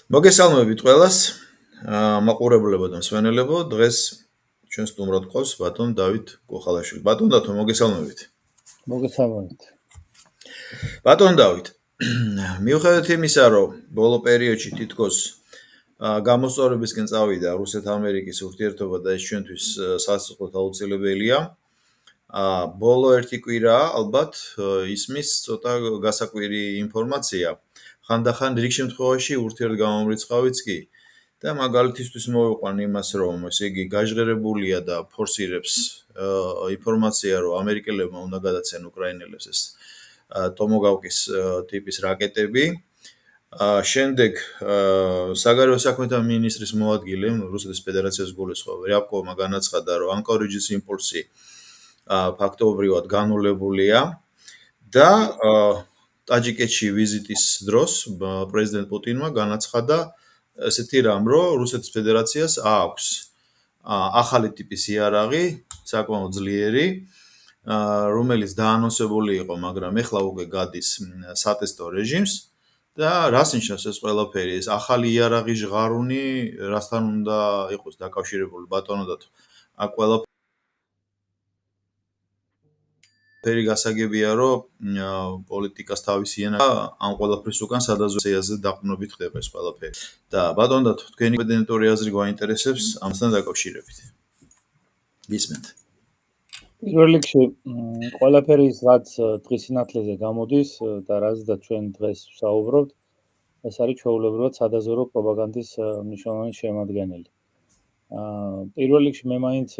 მოგესალმებით ყველას. მაყურებლებო და მსმენელებო, დღეს ჩვენ სტუმრად ყავს ბატონ დავით კოხალაშვილი. ბატონ დათო, მოგესალმებით. მოგესალმებით. ბატონ დავით, მიუხედავად იმისა, რომ ბოლო პერიოდში თითქოს გამოსწორებისკენ წავიდა რუსეთ-ამერიკის ურთიერთობა და ეს ჩვენთვის სასწრაფოდ აუცილებელია. ბოლო ერთი კვირა ალბათ ისმის ცოტა გასაკვირი ინფორმაცია. ხანდახან რიგ შემთხვევაში ურთიერთგამომრიცხავიც კი და მაგალითისთვის მოვიყვან იმას, რომ ესე იგი გაჟღერებულია და ფორსირებს ინფორმაცია, რომ ამერიკელებმა უნდა გადაცენ უკრაინელებს ეს ტომოგავკის ტიპის რაკეტები. შემდეგ საგარეო საქმეთა მინისტრის მოადგილე რუსეთის ფედერაციის გულისხმობ რიაბკოვმა განაცხადა, რომ ანკორიჯის იმპულსი ფაქტობრივად განულებულია და ტაჯიკეთში ვიზიტის დროს პრეზიდენტ პუტინმა განაცხადა ესეთი რამ, რომ რუსეთის ფედერაციას აქვს ახალი ტიპის იარაღი, საკმაოდ ძლიერი, რომელიც დაანონსებული იყო, მაგრამ ეხლა უკვე გადის სატესტო რეჟიმს და რას ნიშნავს ეს ყველაფერი? ეს ახალი იარაღი ჟღარუნი რასთან უნდა იყოს დაკავშირებული ბატონო და აქ ყველაფერი გასაგებია, რომ პოლიტიკას თავისი ენა ამ ყველაფრის უკან სადაზვერვეზე დაყრდნობით ხდება ეს ყველაფერი. და ბატონო და თქვენი პრეზიდენტური აზრი გვაინტერესებს ამასთან დაკავშირებით. გისმენთ. პირველ რიგში ყველაფერი რაც დღის სინათლეზე გამოდის და რაზეც ჩვენ დღეს ვსაუბრობთ, ეს არის ჩვეულებრივად სადაზვერვო პროპაგანდის მნიშვნელოვანი შემადგენელი. პირველ რიგში მე მაინც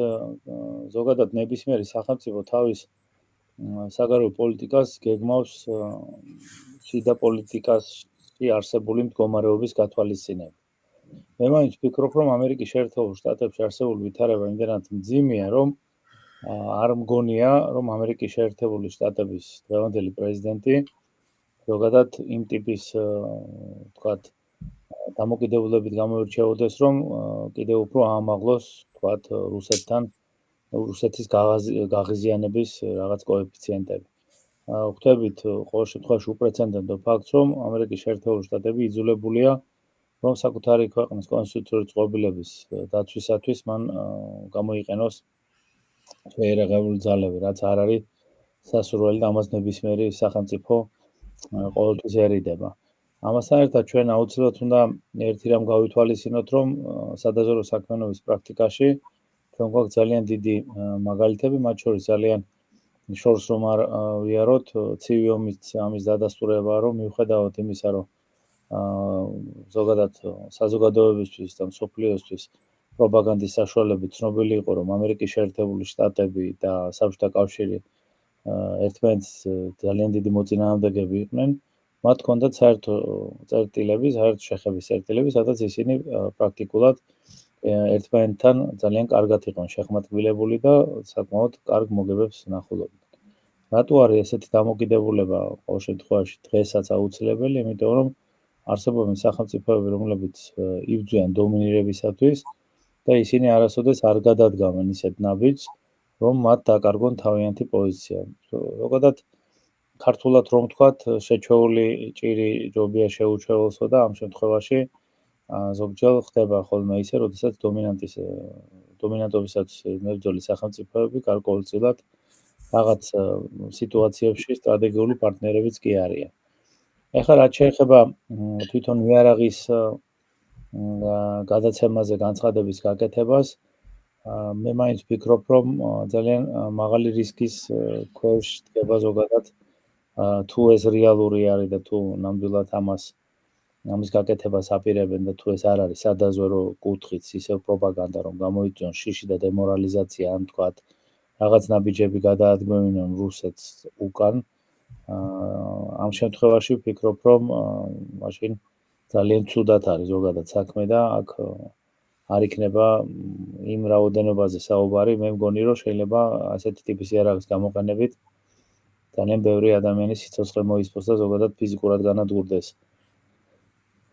ზოგადად ნებისმიერი სახელმწიფო თავის საგარეო პოლიტიკას გეგმავს შიდა პოლიტიკაში არსებული მდგომარეობის გათვალისწინებით. მე მაინც ვფიქრობ, რომ ამერიკის შეერთებულ შტატებში არსებული ვითარება იმდენად მძიმეა, რომ არ მგონია, რომ ამერიკის შეერთებული შტატების დღევანდელი პრეზიდენტი ზოგადად იმ ტიპის ვთქვათ დამოკიდებულებით გამოირჩეოდეს, რომ კიდევ უფრო აამაღლოს ვთქვათ რუსეთის გაღიზიანების რაღაც კოეფიციენტები. ხვდებით ყოველ შემთხვევაში უპრეცედენტო ფაქტს, რომ ამერიკის შეერთებული შტატები იძულებულია, რომ საკუთარი ქვეყნის კონსტიტუციური წყობილების დაცვისათვის მან გამოიყენოს შეერაღებული ძალები, რაც არ არის სასურველი და ამას ნებისმიერი სახელმწიფო ყოველთვის ერიდება. ამასთან ერთად ჩვენ აუცილებლად უნდა ერთი რამ გავითვალისწინოთ, რომ სადაზვერვო საქმიანობის პრაქტიკაში ჩვენ გვაქვს ძალიან დიდი მაგალითები, მათ შორის ძალიან შორს რომ არ ვიაროთ, ცივი ომის ამის დადასტურებაა, რომ მიუხედავად იმისა, რომ ზოგადად საზოგადოებისთვის და მსოფლიოსთვის პროპაგანდის საშუალებით ცნობილი იყო, რომ ამერიკის შეერთებული შტატები და საბჭოთა კავშირი ერთმანეთს ძალიან დიდი მოწინააღმდეგეები იყვნენ, მათ ჰქონდათ საერთო წერტილები, საერთო შეხების წერტილები, სადაც ისინი პრაქტიკულად ერთმანეთთან ძალიან კარგად იყვნენ შეხმატკბილებული და საკმაოდ კარგ მოგებებს ნახულობდნენ. რატო არის ესეთი დამოკიდებულება ყოველ შემთხვევაში დღესაც აუცილებელი? იმიტომ რომ არსებობენ სახელმწიფოები, რომლებიც იბრძვიან დომინირებისათვის და ისინი არასოდეს არ გადადგამენ ისეთ ნაბიჯს, რომ მათ დაკარგონ თავიანთი პოზიცია. ზოგადად ქართულად რომ ვთქვათ, შეჩვეული ჭირი ჯობია შეუჩვეულსო და ამ შემთხვევაში ზოგჯერ ხდება ხოლმე ისე, როდესაც დომინანტობისათვის მებრძოლი სახელმწიფოები გარკვეულწილად რაღაც სიტუაციებში სტრატეგიული პარტნიორებიც კი არიან. ეხლა რაც შეეხება თვითონ იარაღის გადაცემაზე განცხადების გაკეთებას, მე მაინც ვფიქრობ, რომ ძალიან მაღალი რისკის ქვეშ დგება ზოგადად თუ ეს რეალური არის და თუ ნამდვილად ამის გაკეთებას აპირებენ და თუ ეს არ არის სადაზვერვო კუთხით ისევ პროპაგანდა, რომ გამოიწვიონ შიში და დემორალიზაცია, ან თქვათ რაღაც ნაბიჯები გადაადგმევინონ რუსეთს უკან. ამ შემთხვევაში ვფიქრობ, რომ მაშინ ძალიან ცუდად არის ზოგადად საქმე და აქ არ იქნება იმ რაოდენობაზე საუბარი, მე მგონი, რომ შეიძლება ასეთი ტიპის იარაღის გამოყენებით ძალიან ბევრი ადამიანის სიცოცხლე მოისპოს და ზოგადად ფიზიკურად განადგურდეს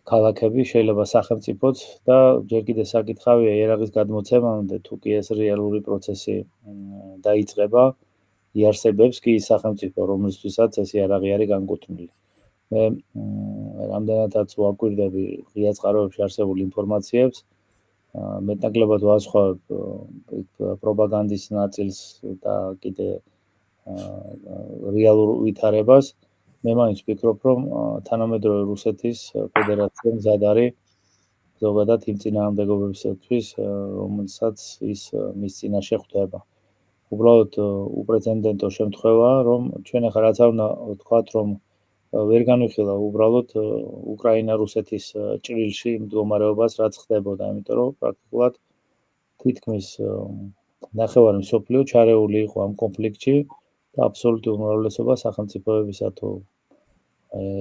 ქალაქები, შეიძლება სახელმწიფოც და ჯერ კიდევ საკითხავია იარაღის გადმოცემამდე, თუ კი ეს რეალური პროცესი დაიწყება, იარსებებს კი ის სახელმწიფო, რომლისთვისაც ეს იარაღი არის განკუთვნილი. მე რამდენადაც ვაკვირდები ღია წყაროებში არსებულ ინფორმაციებს, მეტნაკლებად ვასხვავებ პროპაგანდის ნაწილს და კიდე რეალურ ვითარებას. მე მაინც ვფიქრობ, რომ თანამედროვე რუსეთის ფედერაცია მზად არის ზოგადად იმ წინააღმდეგობებისათვის, რომელსაც ის მის წინაშე ხვდება. უბრალოდ უპრეცედენტო შემთხვევაა, რომ ჩვენ ახლა რაც არ უნდა ვთქვათ, რომ ვერ განვიხილა უბრალოდ უკრაინა-რუსეთის ჭრილში მდგომარეობას, რაც ხდებოდა, იმიტომ რომ პრაქტიკულად თითქმის ნახევარი მსოფლიო ჩარეული იყო ამ კონფლიქტში და აბსოლუტურ უმრავლესობა სახელმწიფოებისა თუ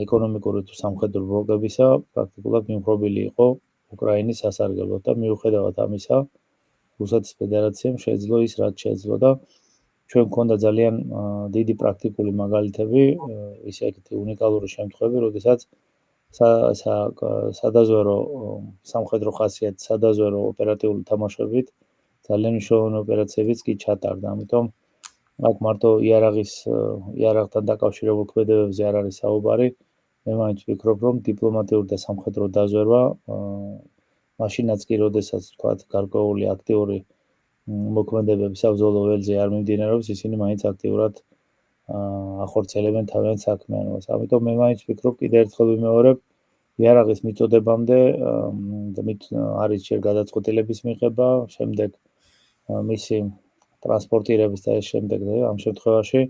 ეკონომიკური თუ სამხედრო ბლოკებისა პრაქტიკულად მიმხრობილი იყო უკრაინის სასარგებლოდ და მიუხედავად ამისა, რუსეთის ფედერაციამ შეძლო ის, რაც შეძლო და ჩვენ გვქონდა ძალიან დიდი პრაქტიკული მაგალითები, ისეთი უნიკალური შემთხვევები, როდესაც სადაზვერო სამხედრო ხასიათის სადაზვერო ოპერატიული თამაშებით ძალიან მნიშვნელოვანი ოპერაციებიც კი ჩატარდა. ამიტომ აქ მარტო იარაღთან დაკავშირებულ ქმედებებზე არ არის საუბარი. მე მაინც ვფიქრობ, რომ დიპლომატიური და სამხედრო დაზვერვა მაშინაც კი, როდესაც თქვათ, გარკვეული აქტიური მოქმედებები საბრძოლო ველზე არ მიმდინარეობს, ისინი მაინც აქტიურად ახორციელებენ თავიანთ საქმიანობას. ამიტომ მე მაინც ვფიქრობ, კიდევ ერთხელ ვიმეორებ, იარაღის მიწოდებამდე არის ჯერ გადაწყვეტილების მიღება, შემდეგ მისი ტრანსპორტირების და ეს შემდეგ ამ შემთხვევაში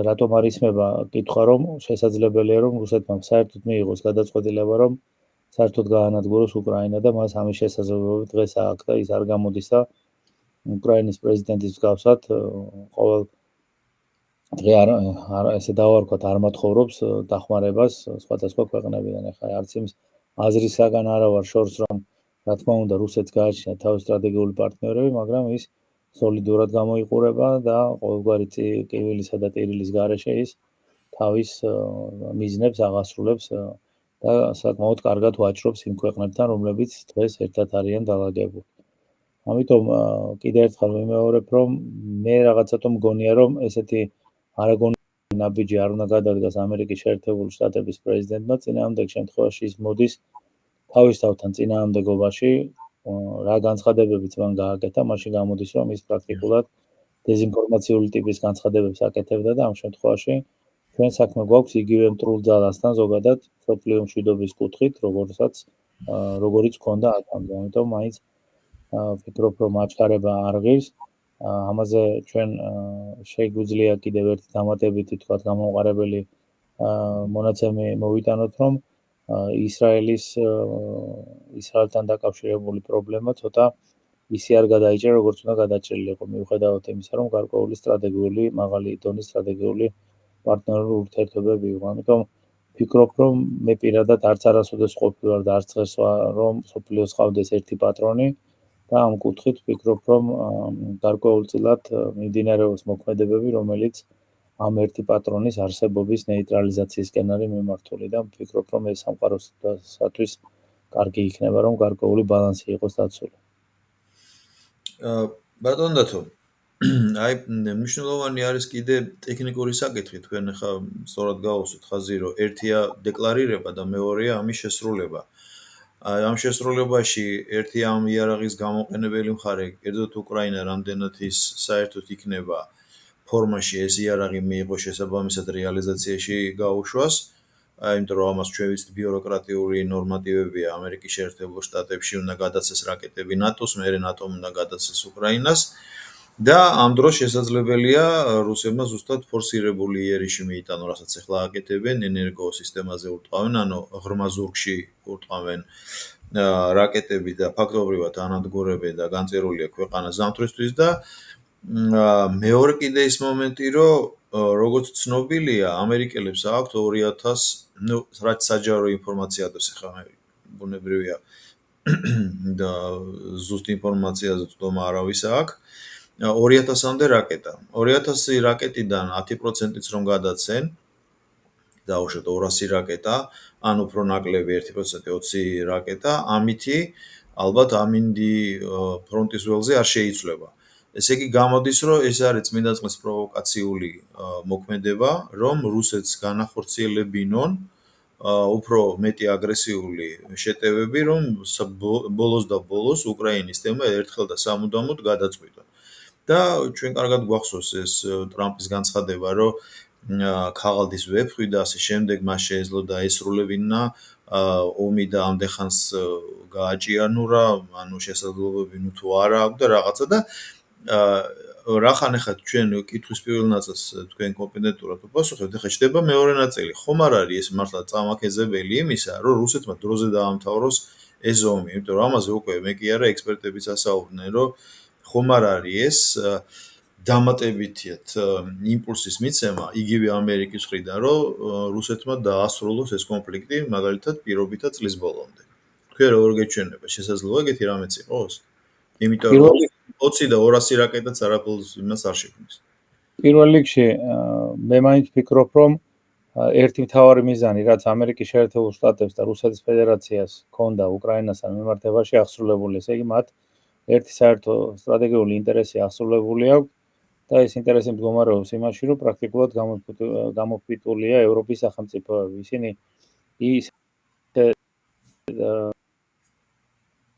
რატომ არ ისმება კითხვა, რომ შესაძლებელია, რომ რუსეთმა საერთოდ მიიღოს გადაწყვეტილება, რომ საერთოდ გაანადგუროს უკრაინა და მას ამის შესაძლებლობა დღეს აქვს და ის არ გამოდის და უკრაინის პრეზიდენტის მსგავსად ყოველ დღე ესე დავარქვათ არ მათხოვრობს დახმარებას სხვადასხვა ქვეყნებიდან. ახლა არც იმის აზრისაგან არა ვარ შორს, რომ რა თქმა უნდა რუსეთს გააჩნია თავის სტრატეგიული პარტნიორები, მაგრამ ის სოლიდურად გამოიყურება და ყოველგვარი კივილისა და ტირილის გარეშე ის თავის მიზნებს აღასრულებს და საკმაოდ კარგად ვაჭრობს იმ ქვეყნებთან, რომლებიც დღეს ერთად არიან დალაგებული. ამიტომ კიდევ ერთხელ ვიმეორებ, რომ მე რაღაცათო მგონია, რომ ესეთი არაგონური ნაბიჯი არ უნდა გადადგას ამერიკის შეერთებული შტატების პრეზიდენტმა, წინააღმდეგ შემთხვევაში ის მოდის თავისთავთან წინააღმდეგობაში, რა განცხადებებიც მან გააკეთა, მაშინ გამოდის, რომ ის პრაქტიკულად დეზინფორმაციული ტიპის განცხადებებს აკეთებდა და ამ შემთხვევაში ჩვენ საქმე გვაქვს იგივე მტრულ ძალასთან ზოგადად მსოფლიო მშვიდობის კუთხით, როგორიც ჰქონდა აქამდე. ამიტომ მაინც ვფიქრობ, რომ აჩქარება არ ღირს. ამაზე ჩვენ შეგვიძლია კიდევ ერთი დამატებითი თქვათ გამომყარებელი მონაცემი მოვიტანოთ, რომ ისრაელთან დაკავშირებული პრობლემა ცოტა ისე არ გადაიჭრა, როგორც უნდა გადაჭრილიყო, მიუხედავად იმისა, რომ გარკვეული სტრატეგიული, მაღალი დონის სტრატეგიული პარტნიორული ურთიერთობები იყო. ამიტომ ვფიქრობ, რომ მე პირადად არც არასოდეს ყოფილი ვარ და არც დღეს რომ მსოფლიოს ჰყავდეს ერთი პატრონი და ამ კუთხით ვფიქრობ, რომ გარკვეულწილად მიმდინარეობს მოქმედებები, რომელიც ამ ერთი პატრონის არსებობის ნეიტრალიზაციისკენ არის მიმართული და ვფიქრობ, რომ ეს სამყაროსათვის კარგი იქნება, რომ გარკვეული ბალანსი იყოს დაცული. ბატონ დათო, აი მნიშვნელოვანი არის კიდე ტექნიკური საკითხი, თქვენ ახლა სწორად გაუსვით ხაზი, რომ ერთია დეკლარირება და მეორეა ამის შესრულება. ამ შესრულებაში ერთი ამ იარაღის გამოყენებელი მხარე, კერძოდ უკრაინა რამდენად ის საერთოდ იქნება ფორმაში ეს იარაღი მიიღოს შესაბამისად რეალიზაციაში გაუშვას, იმიტომ რომ ამას ჩვენ ვიცით ბიუროკრატიული ნორმატივებია ამერიკის შეერთებულ შტატებში უნდა გადაცეს რაკეტები ნატოს, მერე ნატომ უნდა გადაცეს უკრაინას და ამ დროს შესაძლებელია რუსებმა ზუსტად ფორსირებული იერიში მიიტანონ, რასაც ახლა აკეთებენ, ენერგოსისტემაზე ურტყავენ, ანუ ღრმა ზურგში ურტყავენ რაკეტები და ფაქტობრივად ანადგურებენ და განწერულია ქვეყანა ზამთრისთვის და მეორე კიდე ის მომენტი, რომ როგორც ცნობილია, ამერიკელებს აქვთ 2000, რაც საჯარო ინფორმაცია აქვს ახლა ბუნებრივია და ზუსტ ინფორმაციაზე თქმა არავის აქვს. 2000-მდე რაკეტა. 2000 რაკეტიდან 10%-იც რომ გადაცენ, დაუშვათ 200 რაკეტა, ან უფრო ნაკლები 1% 20 რაკეტა, ამითი ალბათ ამინდი ფრონტის ველზე არ შეიცვლება. ესე იგი გამოდის, რომ ეს არის წმინდა წყლის პროვოკაციული მოქმედება, რომ რუსეთს განახორციელებინონ უფრო მეტი აგრესიული შეტევები, რომ ბოლოს და ბოლოს უკრაინის თემა ერთხელ და სამუდამოდ გადაწყვიტა. და ჩვენ კარგად გვახსოვს ეს ტრამპის განცხადება, რომ ქაღალდის ვეფხვი და ასე შემდეგ მას შეეძლო და ესრულებინა ომი და ამდენხანს გააჭიანურა, ანუ შესაძლებლობები ნუ თუ არა აქვს და რაღაცა და რახან ახლა ჩვენ კითხვის პირველ ნაწილს თქვენ კომპეტენტურად უპასუხებთ, ახლა ჩდება მეორე ნაწილი. ხომ არ არის ეს მართლა წამაკეზებელი იმისა, რომ რუსეთმა დროზე დაამთავროს ეს ომი, იმიტომ რომ ამაზე უკვე მე კი არა ექსპერტებიც ასაუბრდნენ, რომ ხომ არ არის ეს დამატებითად იმპულსის მიცემა იგივე ამერიკის მხრიდან, რომ რუსეთმა დაასრულოს ეს კონფლიქტი, მაგალითად, პირობითა წლის ბოლომდე. თქვენ როგორ გეჩვენება, შესაძლოა ეგეთი რამეც იყოს? იმიტომ რომ 20 და 200 რაკეტაც არაფერს იმას არ შექმნის. პირველ რიგში მე მაინც ვფიქრობ, რომ ერთი მთავარი მიზანი, რაც ამერიკის შეერთებულ შტატებს და რუსეთის ფედერაციას ჰქონდა უკრაინასთან მიმართებაში აღსრულებული, ესე იგი მათ ერთი საერთო სტრატეგიული ინტერესი აღსრულებული აქვს და ეს ინტერესი მდგომარეობს იმაში, რომ პრაქტიკულად გამოფიტულია ევროპის სახელმწიფოები. ისინი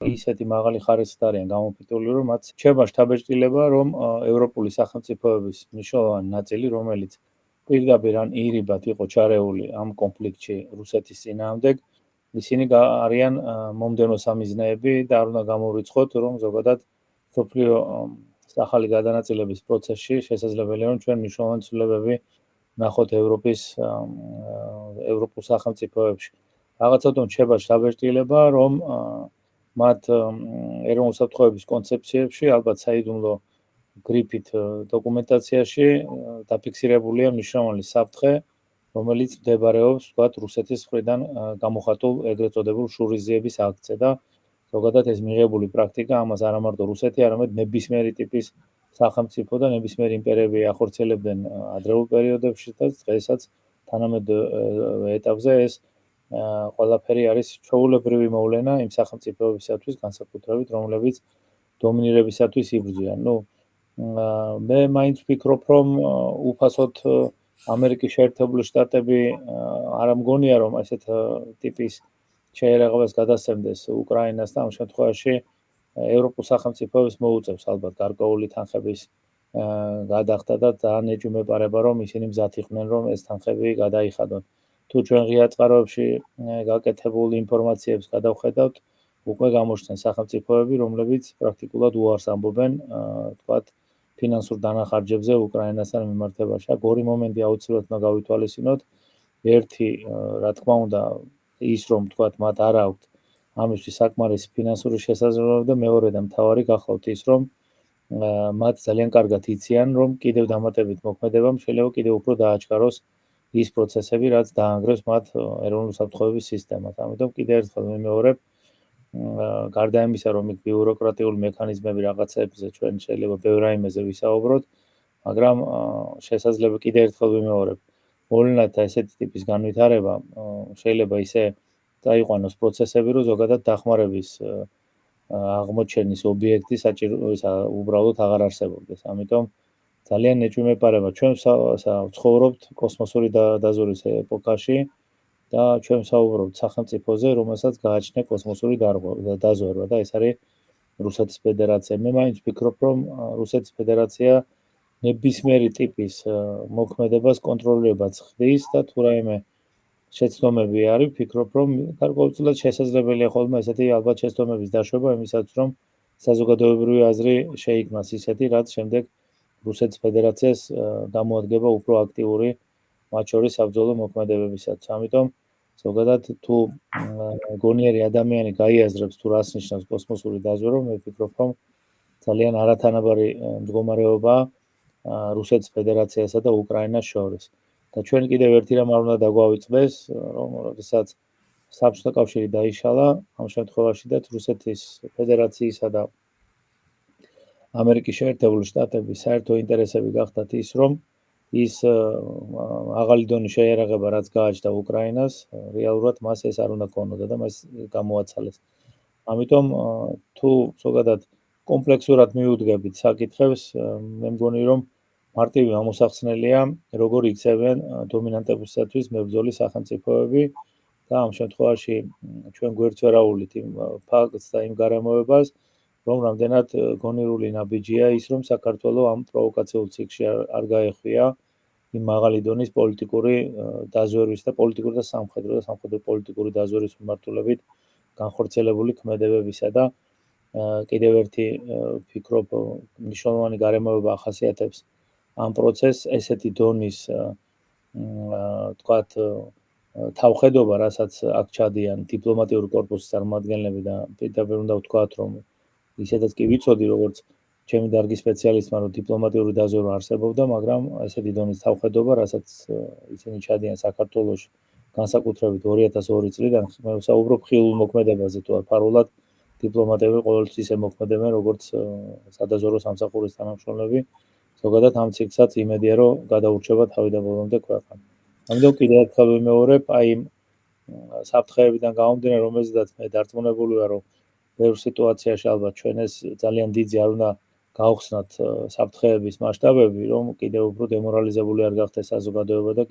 ისეთი მაღალი ხარისხით არიან გამოფიტული, რომ მათ რჩება შთაბეჭდილება, რომ ევროპული სახელმწიფოების მნიშვნელოვანი ნაწილი, რომელიც პირდაპირ ან ირიბად იყო ჩარეული ამ კონფლიქტში რუსეთის წინააღმდეგ, ისინი არიან მომდევნო სამიზნეები და არ უნდა გამოვიწყოთ, რომ ზოგადად მსოფლიო ახალი გადანაწილების პროცესში შესაძლებელია, რომ ჩვენ მნიშვნელოვანი ცვლილებები ნახოთ ევროპულ სახელმწიფოებში. რაღაცადმე რჩება შთაბეჭდილება, რომ მათ ეროვნულ საფრთხეების კონცეფციებში, ალბათ საიდუმლო გრიფით დოკუმენტაციაში დაფიქსირებულია მნიშვნელოვანი საფრთხე, რომელიც მდებარეობს, ვთქვათ, რუსეთის მხრიდან გამოხატულ ეგრეთ წოდებულ შურიზიების აქტზე და ზოგადად ეს მიღებული პრაქტიკა ამას არა მარტო რუსეთი, არამედ ნებისმიერი ტიპის სახელმწიფო და ნებისმიერი იმპერიები ახორციელებდნენ ადრეულ პერიოდებში და დღესაც თანამედ ეტაპზე ეს ყველაფერი არის ჩვეულებრივი მოვლენა იმ სახელმწიფოებისათვის, განსაკუთრებით, რომლებიც დომინირებისათვის იბრძვიან. მე მაინც ვფიქრობ, რომ უფასოდ ამერიკის შეერთებული შტატები არ მგონია, რომ ესეთ ტიპის შეერაღებას გადასცემდეს უკრაინას და ამ შემთხვევაში ევროპულ სახელმწიფოებს მოუწევს ალბათ გარკვეული თანხების გადახდა და ძალიან ეჭვმეპარება, რომ ისინი მზად იყვნენ, რომ ეს თანხები გადაიხადონ. თუ ჩვენ ღია წყაროებში გაკეთებულ ინფორმაციებს გადავხედავთ, უკვე გამოჩნდნენ სახელმწიფოები, რომლებიც პრაქტიკულად უარს ამბობენ, თქვათ, ფინანსურ დანახარჯებზე უკრაინასთან მიმართებაში. აქ ორი მომენტი აუცილებლად უნდა გავითვალისწინოთ. ერთი, რა თქმა უნდა, ის რომ თქვათ, მათ არ აქვთ ამისთვის საკმარისი ფინანსური შესაძლებლობა და მეორე და მთავარი გახლავთ ის, რომ მათ ძალიან კარგად იციან, რომ კიდევ დამატებით მოქმედებამ შეიძლება კიდევ უფრო დააჩქაროს ის პროცესები, რაც დაანგრევს მათ ეროვნულ საფრთხეების სისტემას. ამიტომ კიდევ ერთხელ ვიმეორებ, გარდა იმისა, რომ იქ ბიუროკრატიული მექანიზმები რაღაცებზე ჩვენ შეიძლება ბევრ რაიმეზე ვისაუბროთ, მაგრამ შესაძლოა კიდევ ერთხელ ვიმეორებ, მოვლენათა ესეთი ტიპის განვითარება შეიძლება ისე დაიყვანოს პროცესები, რომ ზოგადად დახმარების აღმოჩენის ობიექტი უბრალოდ აღარ არსებობდეს. ამიტომ ძალიან ეჭვმეპარება. ჩვენ ვცხოვრობთ კოსმოსური დაზვერვის ეპოქაში და ჩვენ ვსაუბრობთ სახელმწიფოზე, რომელსაც გააჩნია კოსმოსური დაზვერვა და ეს არის რუსეთის ფედერაცია. მე მაინც ვფიქრობ, რომ რუსეთის ფედერაცია ნებისმიერი ტიპის მოქმედებას კონტროლირებას ხდის და თუ რაიმე შეცდომები არის, ვფიქრობ, რომ გარკვეულწილად შესაძლებელია ხოლმე ესეთი ალბათ შეცდომების დაშვება იმისათვის, რომ საზოგადოებრივი აზრი შეიქმნას ისეთი, რაც შემდეგ რუსეთის ფედერაციას გამოადგება უფრო აქტიური მათ შორის საბრძოლო მოქმედებებისათვის. ამიტომ ზოგადად თუ გონიერი ადამიანი გაიაზრებს თუ რას ნიშნავს კოსმოსური დაზვერვა, მე ვფიქრობ, რომ ძალიან არათანაბარი მდგომარეობაა რუსეთის ფედერაციასა და უკრაინას შორის. და ჩვენ კიდევ ერთი რამ არ უნდა დაგვავიწყდეს, რომ როდესაც საბჭოთა კავშირი დაიშალა, ამ შემთხვევაშიდაც რუსეთის ფედერაციისა და ამერიკის შეერთებული შტატების საერთო ინტერესები გახდათ ის, რომ ის აღალი დონის შეიარაღება, რაც გააჩნდა უკრაინას, რეალურად მას ეს არ უნდა ქონოდა და მას გამოაცალეს. ამიტომ თუ ზოგადად კომპლექსურად მიუდგებით საკითხებს, მე მგონი, რომ მარტივი ამოსახსნელია, როგორ იქცევენ დომინანტებისათვის მებრძოლი სახელმწიფოები და ამ შემთხვევაში ჩვენ გვერდს ვერ ავულით იმ ფაქტს და იმ გარემოებას, რომ რამდენად გონივრული ნაბიჯია ის, რომ საქართველოს ამ პროვოკაციულ ციკლში არ გაეხვია იმ მაღალი დონის პოლიტიკური დაზვერვის და პოლიტიკური და სამხედრო პოლიტიკური დაზვერვის მიმართულებით განხორციელებული ქმედებებისა და კიდევ ერთი ვფიქრობ მნიშვნელოვანი გარემოება ახასიათებს ამ პროცესს ესეთი დონის თქვათ თავხედობა, რასაც აქ ჩადიან დიპლომატიური კორპუსის წარმომადგენლები და პირდაპირ უნდა ვთქვათ, რომ ისედაც კი ვიცოდი, როგორც ჩემი დარგის სპეციალისტმა, რომ დიპლომატიური დაზვერვა არსებობდა, მაგრამ ესეთი დონის თავხედობა, რასაც ისინი ჩადიან საქართველოში, განსაკუთრებით 2002 წლიდან, მე ვსაუბრობ ხილულ მოქმედებაზე, თუ არ ფარულად დიპლომატები ყოველთვის ისე მოქმედებენ, როგორც სადაზვერვო სამსახურის თანამშრომლები, ზოგადად ამ ციკლსაც იმედია, რომ გადაურჩება თავი და ბოლომდე ქვეყანა. ამიტომ კიდევ ერთხელ ვიმეორებ, აი იმ საფრთხეებიდან გამომდინარე, რომელზედაც მე დარწმუნებული ვარ, რომ ბევრ სიტუაციაში ალბათ ჩვენ ეს ძალიან დიდი არ უნდა გავხსნათ საფრთხეების მასშტაბები, რომ კიდევ უფრო დემორალიზებული არ გახდეს საზოგადოება და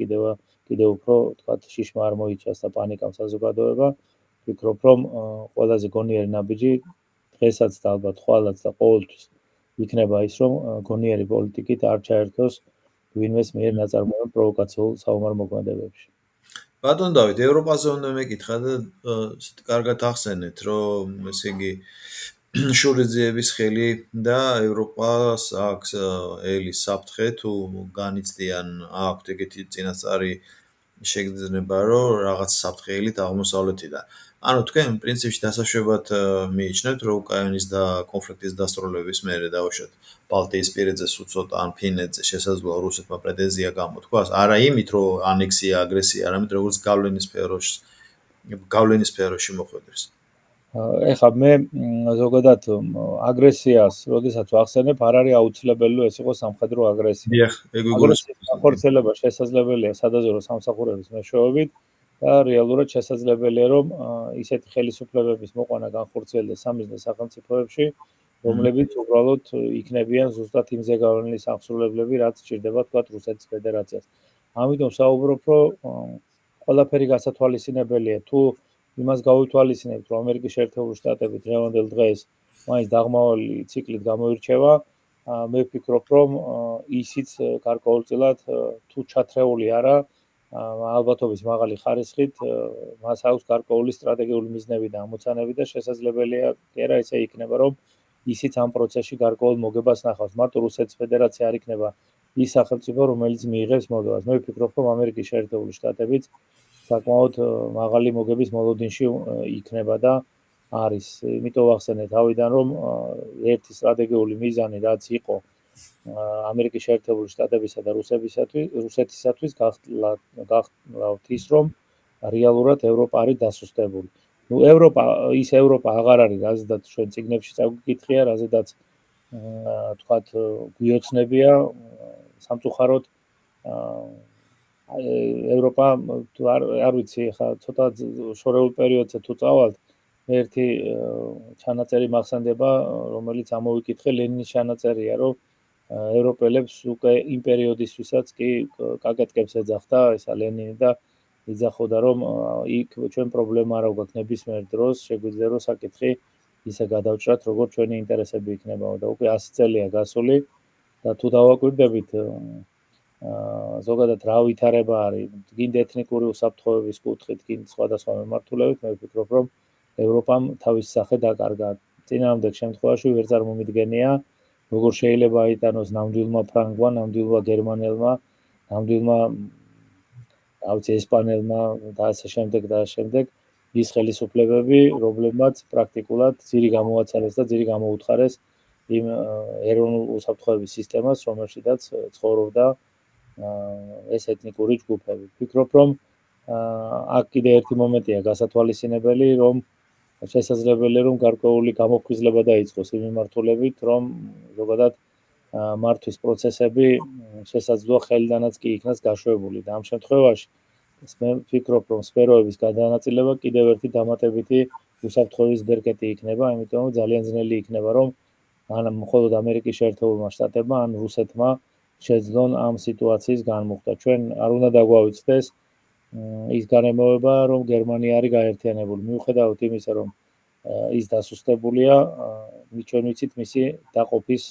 კიდევ უფრო თქვათ შიშმა არ მოიცვას და პანიკამ საზოგადოება. ვფიქრობ, რომ ყველაზე გონიერი ნაბიჯი დღესაც და ალბათ ხვალაც და ყოველთვის იქნება ის, რომ გონიერი პოლიტიკით არ ჩაერთოს ვინმეს მიერ ნაწარმოებულ პროვოკაციულ საომარ მოქმედებებში. ბატონ დავით, ევროპაზე უნდა მეკითხა და კარგად ახსენეთ, რომ ესე იგი შურიძიების ხელი და ევროპას აქვს ელის საფრთხე თუ განიცდიან აქვთ ეგეთი წინასწარი შეგრძნება, რომ რაღაც საფრთხეელით აღმოსავლეთიდან. ანუ თქვენ პრინციპში დასაშვებად მიიჩნევთ, რომ უკრაინის და კონფლიქტის დასრულების მერე დავუშვათ ბალტიისპირეთზე სულ ცოტა ან ფინეთზე შესაძლოა რუსეთმა პრეტენზია გამოთქვას, არა იმით, რომ ანექსია, აგრესია, არამედ როგორც გავლენის სფეროში მოხვედრეს. ეხლა მე ზოგადად აგრესიას, როდესაც ვახსენებ, არ არის აუცილებელი, რომ ეს იყოს სამხედრო აგრესია. დიახ, ეგ ვიგულისხმობ. განხორციელება შესაძლებელია სადაზვერვო სამსახურების მეშვეობით და რეალურად შესაძლებელია, რომ ისეთი ხელისუფლებების მოყვანა განხორციელდეს სამიზნე სახელმწიფოებში, რომლებიც უბრალოდ იქნებიან ზუსტად იმ ზეგავლენის აღსრულებლები, რაც სჭირდება თქვათ რუსეთის ფედერაციას. ამიტომ საუბრობ, რომ ყველაფერი გასათვალისწინებელია, თუ იმას გავითვალისწინებთ, რომ ამერიკის შეერთებული შტატები დღევანდელ დღეს მაინც დაღმავალი ციკლით გამოირჩევა, მე ვფიქრობ, რომ ისიც გარკვეულწილად თუ ჩათრეული არა, ალბათობის მაღალი ხარისხით, მას აქვს გარკვეული სტრატეგიული მიზნები და ამოცანები და შესაძლებელია, კი არა ესე იქნება, რომ ისიც ამ პროცესში გარკვეულ მოგებას ნახავს. მარტო რუსეთის ფედერაცია არ იქნება ის სახელმწიფო, რომელიც მიიღებს მოგებას. მე ვფიქრობ, რომ ამერიკის შეერთებული შტატებიც საკმაოდ მაღალი მოგების მოლოდინში იქნება და არის. იმიტომ ვახსენე თავიდან, რომ ერთი სტრატეგიული მიზანი, რაც იყო ამერიკის შეერთებული შტატებისა და რუსეთისათვის გახლავთ ის, რომ რეალურად ევროპა არის დასუსტებული. ნუ ის ევროპა აღარ არის, რაზედაც ჩვენ წიგნებში წაგვიკითხია, რაზედაც თქვათ გვიოცნებია სამწუხაროდ ევროპა თუ არ ვიცი, ხა ცოტა შორეულ პერიოდზე თუ წავალთ, ერთი ჩანაწერი მახსენდება, რომელიც ამოვიკითხე ლენინის ჩანაწერია, რომ ევროპელებს უკვე იმ პერიოდისთვისაც კი კაკეტკებს ეძახდა ესა ლენინი და იძახოდა, რომ იქ ჩვენ პრობლემა არ აქვს ნებისმიერ დროს, შეგვიძლია რომ საკითხი ისე გადავჭრათ, როგორც ჩვენი ინტერესები იქნება და უკვე 100 წელია გასული და თუ დავაკვირდებით ზოგადად რა ვითარება არის, გინდა ეთნიკური უსაფრთხოების კუთხით, გინდა სხვადასხვა მიმართულებით, მე ვფიქრობ, რომ ევროპამ თავის სახე დაკარგა. წინააღმდეგ შემთხვევაში ვერ წარმომიდგენია, როგორ შეიძლება აიტანოს ნამდვილმა ფრანგმა, ნამდვილმა გერმანელმა, ნამდვილმა ესპანელმა და ასე შემდეგ ის ხელისუფლებები, რომლებმაც პრაქტიკულად ძირი გამოაცალეს და ძირი გამოუთხარეს იმ ეროვნულ უსაფრთხოების სისტემას, რომელშიც ცხოვრობდა ეს ეთნიკური ჯგუფები. ვფიქრობ, რომ აქ კიდე ერთი მომენტია გასათვალისწინებელი, რომ შესაძლებელია, რომ გარკვეული გამოფხიზლება დაიწყოს იმ მიმართულებით, რომ ზოგადად მართვის პროცესები შესაძლოა ხელიდანაც კი იქნას გაშვებული და ამ შემთხვევაში მე ვფიქრობ, რომ სფეროების გადანაწილება კიდევ ერთი დამატებითი უსაფრთხოების ბერკეტი იქნება, იმიტომ რომ ძალიან ძნელი იქნება, რომ ან მხოლოდ ამერიკის შეერთებულმა შტატებმა, ან რუსეთმა შეძლონ ამ სიტუაციის განმუხტვა. ჩვენ არ უნდა დაგვავიწყდეს ის გარემოება, რომ გერმანია არის გაერთიანებული. მიუხედავად იმისა, რომ ის დასუსტებულია, ჩვენ ვიცით მისი დაყოფის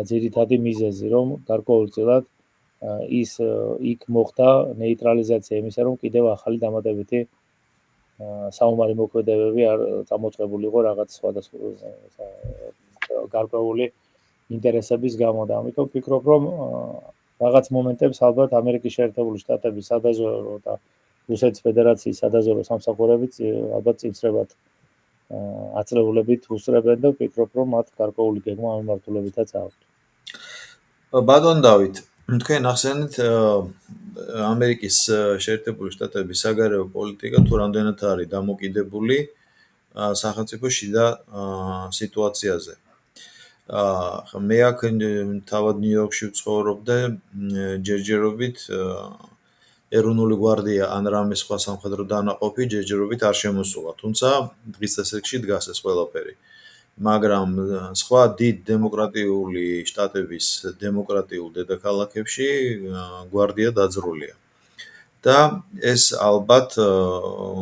ძირითადი მიზეზი, რომ გარკვეულწილად ის იქ მოხდა ნეიტრალიზაცია იმისა, რომ კიდევ ახალი დამატებითი საომარი მოქმედებები არ წამოწყებულიყო რაღაც სხვადასხვა გარკვეული ინტერესების გამო და ამიტომ ვფიქრობ, რომ რაღაც მომენტებს ალბათ ამერიკის შეერთებული შტატების სადაზვერვო და რუსეთის ფედერაციის სადაზვერვო სამსახურებიც ალბათ წინსრებად აწლეულებით უსწრებენ და ვფიქრობ, რომ მათ გარკვეული გეგმა ამ მიმართულებითაც აქვთ. ბატონ დავით, თქვენ ახსენეთ ამერიკის შეერთებული შტატების საგარეო პოლიტიკა თუ რამდენად არის დამოკიდებული სახელმწიფო შიდა სიტუაციაზე. მე აქ თავად ნიუ-იორკში ვცხოვრობ და ჯერჯერობით ეროვნული გვარდია ან რამე სხვა სამხედრო დანაყოფი ჯერჯერობით არ შემოსულა, თუმცა დღის წესრიგში დგას ეს ყველაფერი. მაგრამ სხვა დიდ დემოკრატიული შტატების დემოკრატიულ დედაქალაქებში გვარდია დაძრულია. და ეს ალბათ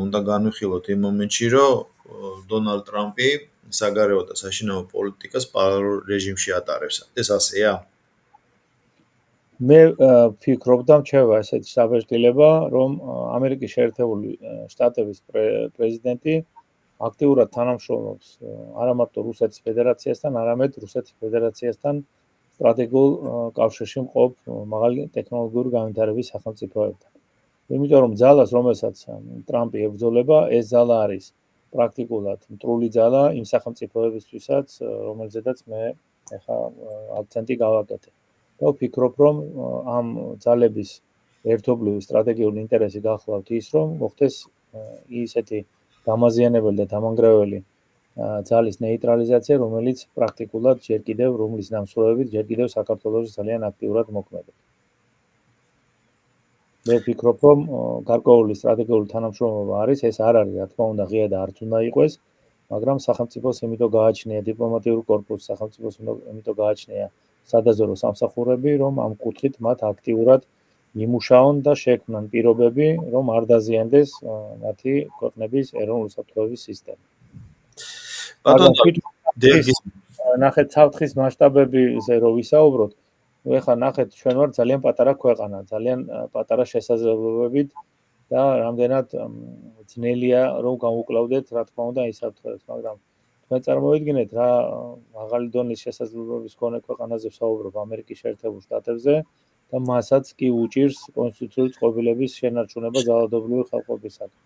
უნდა განვიხილოთ იმ მომენტში, რომ დონალდ ტრამპი საგარეო და საშინაო პოლიტიკას პარალელურ რეჟიმში ატარებს. ეს ასეა? მე ვფიქრობ და მრჩება ესეთი საბეჭდილება, რომ ამერიკის შეერთებული შტატების პრეზიდენტი აქტიურად თანამშრომლობს არა მარტო რუსეთის ფედერაციასთან, არამედ რუსეთის ფედერაციასთან სტრატეგიულ კავშირში მყოფ მაღალი ტექნოლოგიური განვითარების სახელმწიფოებთან. იმიტომ რომ ძალას, რომელსაც ტრამპი ებრძოლება, ეს ძალა არის პრაქტიკულად მტრული ძალა იმ სახელმწიფოებისთვისაც, რომელზედაც მე ახლა აქცენტი გავაკეთე. და ვფიქრობ, რომ ამ ძალების ერთობლივი სტრატეგიული ინტერესი გახლავთ ის, რომ მოხდეს ისეთი დამაზიანებელი და დამანგრეველი ძალის ნეიტრალიზაცია, რომელიც პრაქტიკულად ჯერ კიდევ რომლის დამსვენებით ჯერ კიდევ საქართველოში ძალიან აქტიურად მოქმედებს. მე ვფიქრობ, რომ გარკვეული სტრატეგიული თანამშრომლობა არის, ეს არ არის, რა თქმა უნდა, ღია და არც უნდა იყოს, მაგრამ სახელმწიფოს იმიტომ გააჩნია დიპლომატიური კორპუსი, სახელმწიფოს იმიტომ გააჩნია სადაზვერვო სამსახურები, რომ ამ კუთხით მათ აქტიურად იმუშაონ და შექმნან პირობები, რომ არ დაზიანდეს მათი ქვეყნების ეროვნული უსაფრთხოების სისტემა. ბატონ ნახეთ საფრთხის მასშტაბებზე რო ვისაუბროთ, ეხლა ნახეთ ჩვენ ვართ ძალიან პატარა ქვეყანა, ძალიან პატარა შესაძლებლობებით და რამდენად ძნელია რომ გავუკლავდეთ, რა თქმა უნდა, ის საფრთხეს, მაგრამ თქვენ წარმოვიდგინეთ რა მაღალი დონის შესაძლებლობის მქონე ქვეყანაზე ვსაუბრობ ამერიკის შეერთებულ შტატებზე და მასაც კი უჭირს კონსტიტუციური წყობილების შენარჩუნება ძალადობრივი ხელყოფისაგან.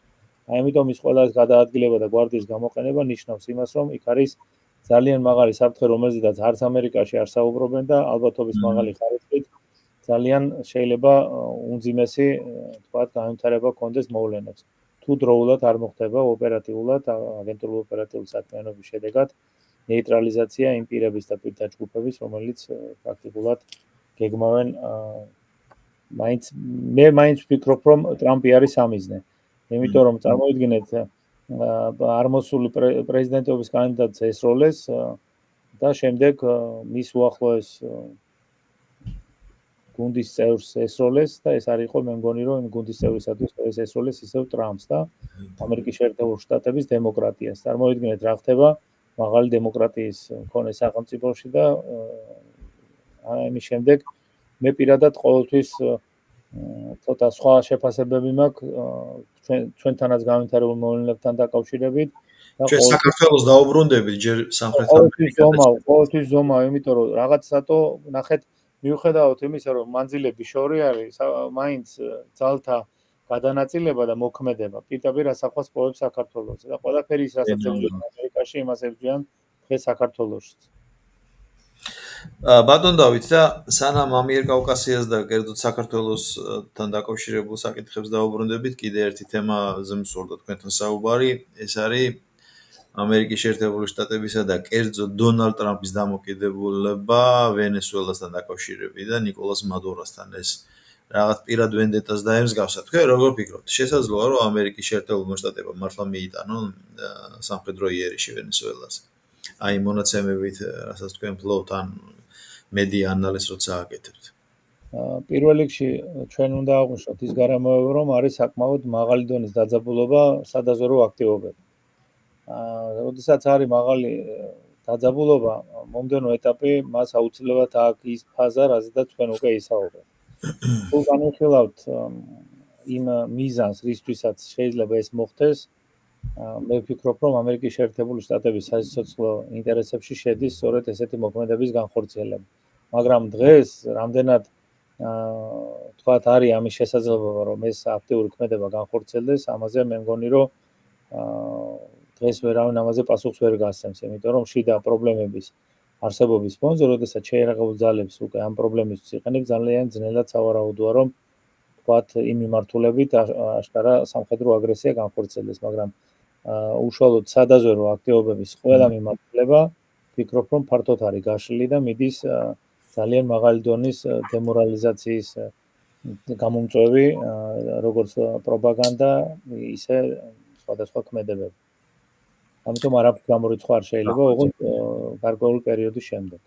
ამიტომ ის ყველა გადაადგილება და გვარდიის გამოყენება ნიშნავს იმას, რომ იქ არის ძალიან მაღალი საფრთხე, რომელზედაც არც ამერიკაში არ საუბრობენ და ალბათობის მაღალი ხარისხით ძალიან შეიძლება უმძიმესი, თქვათ, განვითარება კონდეს მოვლენებს. თუ დროულად არ მოხდება ოპერატიულად აგენტურული ოპერატიული საქმიანობის შედეგად ნეიტრალიზაცია იმ პირების და პირთა ჯგუფების, რომელიც პრაქტიკულად გეგმავენ მე მაინც ვფიქრობ, რომ ტრამპი არის სამიზნე. იმიტომ რომ წარმოვიდგინეთ არმოსული პრეზიდენტობის კანდიდატს ესროლეს და შემდეგ მის უახლოეს გუნდის წევრს ესროლეს და ეს არ იყო, მე მგონი, რომ იმ გუნდის წევრისათვის ეს ესროლეს ისევ ტრამპს და ამერიკის შეერთებული შტატების დემოკრატიას. წარმოვიდგინეთ რა ხდება მაღალი დემოკრატიის მქონე სახელმწიფოში და ამის შემდეგ მე პირადად ყოველთვის ცოტა სხვა შეფასებები მაქვს ჩვენთანაც განვითარებულ მოვლენებთან დაკავშირებით და ჩვენ საქართველოს დაუბრუნდებით ჯერ სამხრეთ ამერიკაში. ზომა, იმიტომ რომ რაღაცათო ნახეთ მიუხედავად იმისა, რომ მანძილები შორი არის, მაინც ძალთა გადანაწილება და მოქმედება პირდაპირ ასახავს პოებს საქართველოს და ყველაფერი ის რასაც ებრძვიან ამერიკაში, იმას ებრძვიან დღეს საქართველოშიც. ბატონ დავით და სანამ ამიერკავკასიას და კერძოდ საქართველოსთან დაკავშირებულ საკითხებს დაუბრუნდებით, კიდე ერთი თემაზე მსურდა თქვენთან საუბარი, ეს არის ამერიკის შეერთებული შტატებისა და კერძოდ დონალდ ტრამპის დამოკიდებულება ვენესუელასთან დაკავშირებით და ნიკოლას მადუროსთან ეს რაღაც პირად ვენდეტას დაემსგავსა. თქვენ როგორ ფიქრობთ? შესაძლოა რომ ამერიკის შეერთებულმა შტატებმა მართლა მიიტანონ სამხედრო იერიში ვენესუელაზე? აი მონაცემებით, რასაც თქვენ ფლობთ ან მედია ანალიზს როცა აკეთებთ. პირველ რიგში ჩვენ უნდა აღვნიშნოთ ის გარემოება, რომ არის საკმაოდ მაღალი დონის დაძაბულობა სადაზვერვო აქტივობები. როდესაც არის მაღალი დაძაბულობა, მომდევნო ეტაპი მას აუცილებლად აქვს ის ფაზა, რაზედაც ჩვენ უკვე ისაუბრეთ. თუ განვიხილავთ იმ მიზანს, რისთვისაც შეიძლება ეს მოხდეს, მე ვფიქრობ, რომ ამერიკის შეერთებული შტატების სასიცოცხლო ინტერესებში შედის სწორედ ესეთი მოქმედების განხორციელება. მაგრამ დღეს რამდენად თქვათ არის ამის შესაძლებლობა, რომ ეს აქტიური ქმედება განხორციელდეს, ამაზე მე მგონი, რომ დღეს ვერავინ ამაზე პასუხს ვერ გასცემს, იმიტომ რომ შიდა პრობლემების არსებობის ფონზე, როდესაც შეიარაღებულ ძალებს უკვე ამ პრობლემისთვის იყენებს, ძალიან ძნელად სავარაუდოა, რომ თქვათ იმ მიმართულებით აშკარა სამხედრო აგრესია განხორციელდეს, მაგრამ უშუალოდ სადაზვერვო აქტივობების ყველა მიმართულება ვფიქრობ, რომ ფართოდ არის გაშლილი და მიდის ძალიან მაღალი დონის დემორალიზაციის გამომწვევი, როგორც პროპაგანდა, ისე სხვადასხვა ქმედებები. ამიტომ არაფერი გამორიცხვა არ შეიძლება, ოღონდ გარკვეული პერიოდის შემდეგ.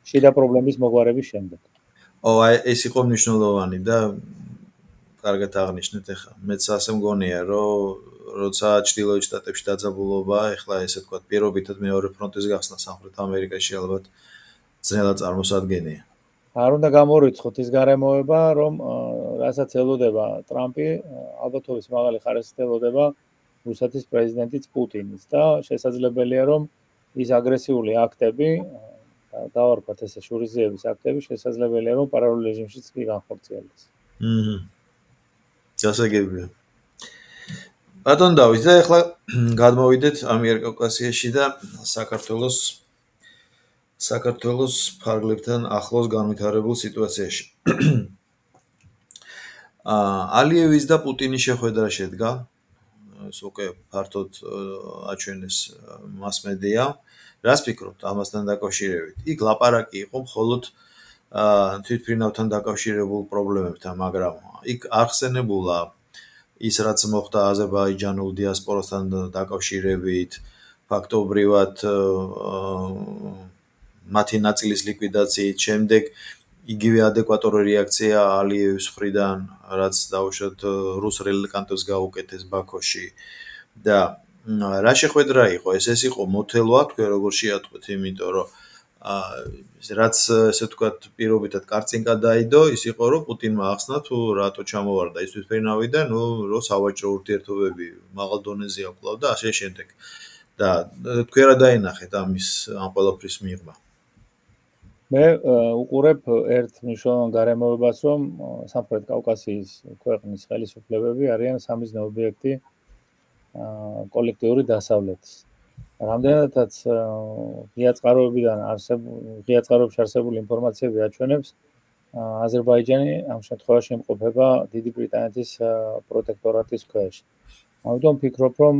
შიდა პრობლემის მოგვარების შემდეგ. ეს იყო მნიშვნელოვანი და კარგად აღნიშნეთ ახლა. მეც ასე მგონია, რომ როცა ჩრდილოეთ შტატებში დაძაბულობა, ახლა ესე ვთქვათ, პირობითად მეორე ფრონტის გახსნა სამხრეთ ამერიკაში ალბათ ძნელად წარმოსადგენია. არ უნდა გამორიცხოთ ის გარემოება, რომ რასაც ელოდება ტრამპი, ალბათობის მაღალი ხარისხით ელოდება რუსეთის პრეზიდენტიც პუტინიც და შესაძლებელია, რომ ის აგრესიული აქტები, დავარქვათ ესე შურისძიების აქტები, შესაძლებელია, რომ პარალელურ რეჟიმშიც კი განხორციელდეს. გასაგებია. ბატონ დავით, და ახლა გადმოვიდეთ ამიერკავკასიაში და საქართველოს ფარგლებთან ახლოს განვითარებულ სიტუაციაში. ალიევის და პუტინის შეხვედრა შედგა, ეს უკვე ფართოდ აჩვენეს მასმედია. რას ფიქრობთ ამასთან დაკავშირებით? იქ ლაპარაკი იყო მხოლოდ თვითმფრინავთან დაკავშირებულ პრობლემებთან, მაგრამ იქ ახსენებულა ის, რაც მოხდა აზერბაიჯანულ დიასპორასთან დაკავშირებით, ფაქტობრივად მათი ნაწილის ლიკვიდაციით, შემდეგ იგივე ადეკვატური რეაქცია ალიევის მხრიდან, რაც დაუშვათ რუს რელიკანტებს გაუკეთეს ბაქოში და რა შეხვედრა იყო? ეს იყო მოთელვა, თქვენ როგორ შეატყვეთ, იმიტომ რომ რაც ესე ვთქვათ, პირობითად კარწინკა დაიდო, ის იყო, რომ პუტინმა ახსნა თუ რატო ჩამოვარდა ის თვითმფრინავი და რომ სავაჭრო ურთიერთობები მაღალ დონეზე აკლავ და ასე შემდეგ. და თქვენ რა დაინახეთ ამ ყველაფრის მიღმა? მე უყურებ ერთ მნიშვნელოვან გარემოებას, რომ სამხრეთ კავკასიის ქვეყნის ხელისუფლებები არიან სამიზნე ობიექტი კოლექტიური დასავლეთის. რამდენადაც ღია წყაროებში არსებული ინფორმაციები აჩვენებს, აზერბაიჯანი ამ შემთხვევაში იმყოფება დიდი ბრიტანეთის პროტექტორატის ქვეშ. ამიტომ ვფიქრობ, რომ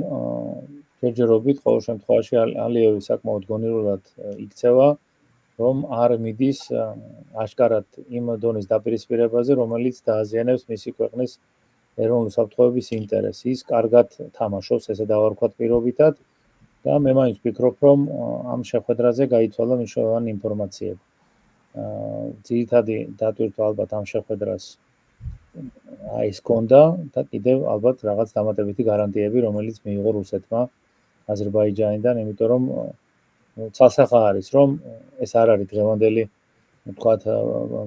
ჯერჯერობით ყოველ შემთხვევაში ალიევი საკმაოდ გონივრულად იქცევა, რომ არ მიდის აშკარად იმ დონის დაპირისპირებაზე, რომელიც დააზიანებს მისი ქვეყნის ეროვნული საფრთხეების ინტერესს. ის კარგად თამაშობს, ესე დავარქვათ პირობითად და მე მაინც ვფიქრობ, რომ ამ შეხვედრაზე გაიცვალა მნიშვნელოვანი ინფორმაციები. ძირითადი დატვირთვა ალბათ ამ შეხვედრას ის ჰქონდა და კიდევ ალბათ რაღაც დამატებითი გარანტიები, რომელიც მიიღო რუსეთმა აზერბაიჯანიდან, იმიტომ რომ ცალსახა არის, რომ ეს არ არის დღევანდელი, ვთქვათ,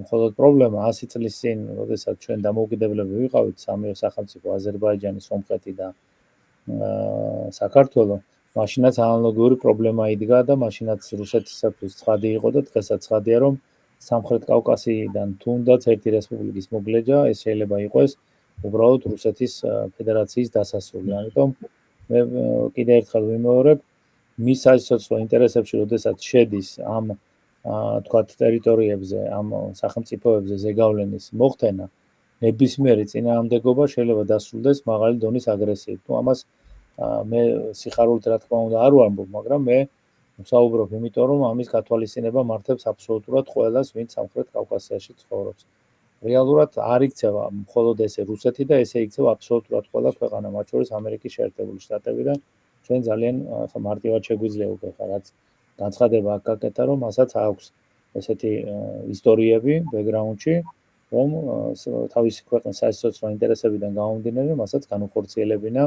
მხოლოდ პრობლემა 100 წლის წინ, როდესაც ჩვენ დამოუკიდებლები ვიყავით სამი სახელმწიფო, აზერბაიჯანი, სომხეთი და საქართველო, მაშინაც ანალოგიური პრობლემა იდგა და მაშინაც რუსეთისათვის ცხადი იყო და დღესაც ცხადია, რომ სამხრეთ კავკასიიდან თუნდაც ერთი რესპუბლიკის მოგლეჯა, ეს შეიძლება იყოს უბრალოდ რუსეთის ფედერაციის დასასრული. ამიტომ მე კიდევ ერთხელ ვიმეორებ, მის სასიცოცხლო ინტერესებში, როდესაც შედის ამ თქვათ ტერიტორიებზე, ამ სახელმწიფოებზე ზეგავლენის მოხდენა, ნებისმიერი წინააღმდეგობა შეიძლება დასრულდეს მაღალი დონის აგრესიით. თუ ამას მე სიხარულით რა თქმა უნდა არ ვამბობ, მაგრამ მე ვსაუბრობ იმიტომ, რომ ამის გათვალისწინება მართებს აბსოლუტურად ყველას, ვინც სამხრეთ კავკასიაში ცხოვრობს. რეალურად არ იქცევა მხოლოდ ესე რუსეთი და ესე იქცევა აბსოლუტურად ყველა ქვეყანა, მათ შორის ამერიკის შეერთებული შტატები და ჩვენ ძალიან მარტივად შეგვიძლია უკვე ხა რაც განცხადება აქ გაკეთა, რომ მასაც აქვს ესეთი ისტორიები ბექგრაუნდში, რომ თავისი ქვეყნის საერთო ინტერესებიდან გამომდინარე, მასაც განუხორციელებინა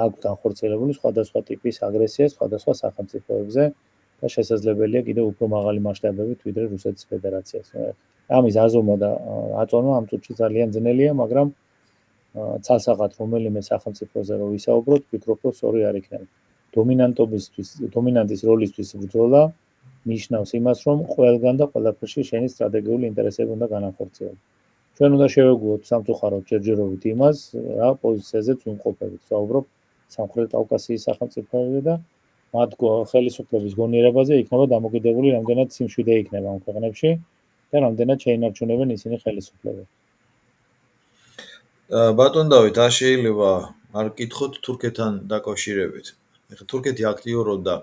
აქვს განხორციელებული სხვადასხვა ტიპის აგრესია სხვადასხვა სახელმწიფოებზე და შესაძლებელია კიდევ უფრო მაღალი მასშტაბებით ვიდრე რუსეთის ფედერაციას. ამის აზომვა და აწონა ამ წუთში ძალიან ძნელია, მაგრამ ცალსახად რომელიმე სახელმწიფოზე რო ვისაუბროთ, ვფიქრობ, რომ სწორი არ იქნება. დომინანტის როლისთვის ბრძოლა ნიშნავს იმას, რომ ყველგან და ყველაფერში შენი სტრატეგიული ინტერესები უნდა განახორციელო. ჩვენ უნდა შევეგუოთ სამწუხაროდ ჯერჯერობით იმას, რა პოზიციაზეც ვიმყოფებით. ვსაუბრობ სამხრეთ კავკასიის სახელმწიფოებზე და მათ ხელისუფლების გონიერებაზე იქნება დამოკიდებული, რამდენად სიმშვიდე იქნება ამ ქვეყნებში და რამდენად შეინარჩუნებენ ისინი ხელისუფლებას. ბატონ დავით, არ შეიძლება არ გკითხოთ თურქეთთან დაკავშირებით. ეხლა თურქეთი აქტიურობდა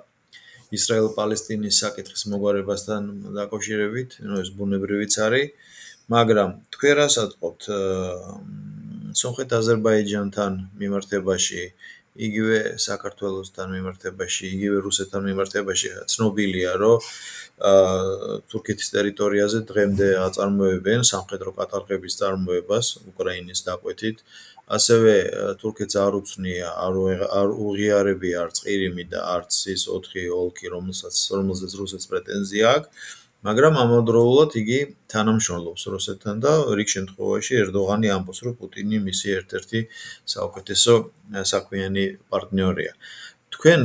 ისრაელ-პალესტინის საკითხის მოგვარებასთან დაკავშირებით, ეს ბუნებრივიც არის, მაგრამ თქვენ რას ატყობთ სომხეთ-აზერბაიჯანთან მიმართებაში, იგივე საქართველოსთან მიმართებაში, იგივე რუსეთთან მიმართებაში ცნობილია, რომ თურქეთის ტერიტორიაზე დღემდე აწარმოებენ სამხედრო კატალღების წარმოებას უკრაინის დაკვეთით. ასევე თურქეთს არ უცნია, არ უღიარებია არც ყირიმი და არც ის 4 ოლქი, რომელზეც რუსეთს პრეტენზია აქვს, მაგრამ ამავდროულად იგი თანამშრომლობს რუსეთთან და რიგ შემთხვევაში ერდოღანი ამბობს, რომ პუტინი მისი ერთ-ერთი საუკეთესო საქმიანი პარტნიორია. თქვენ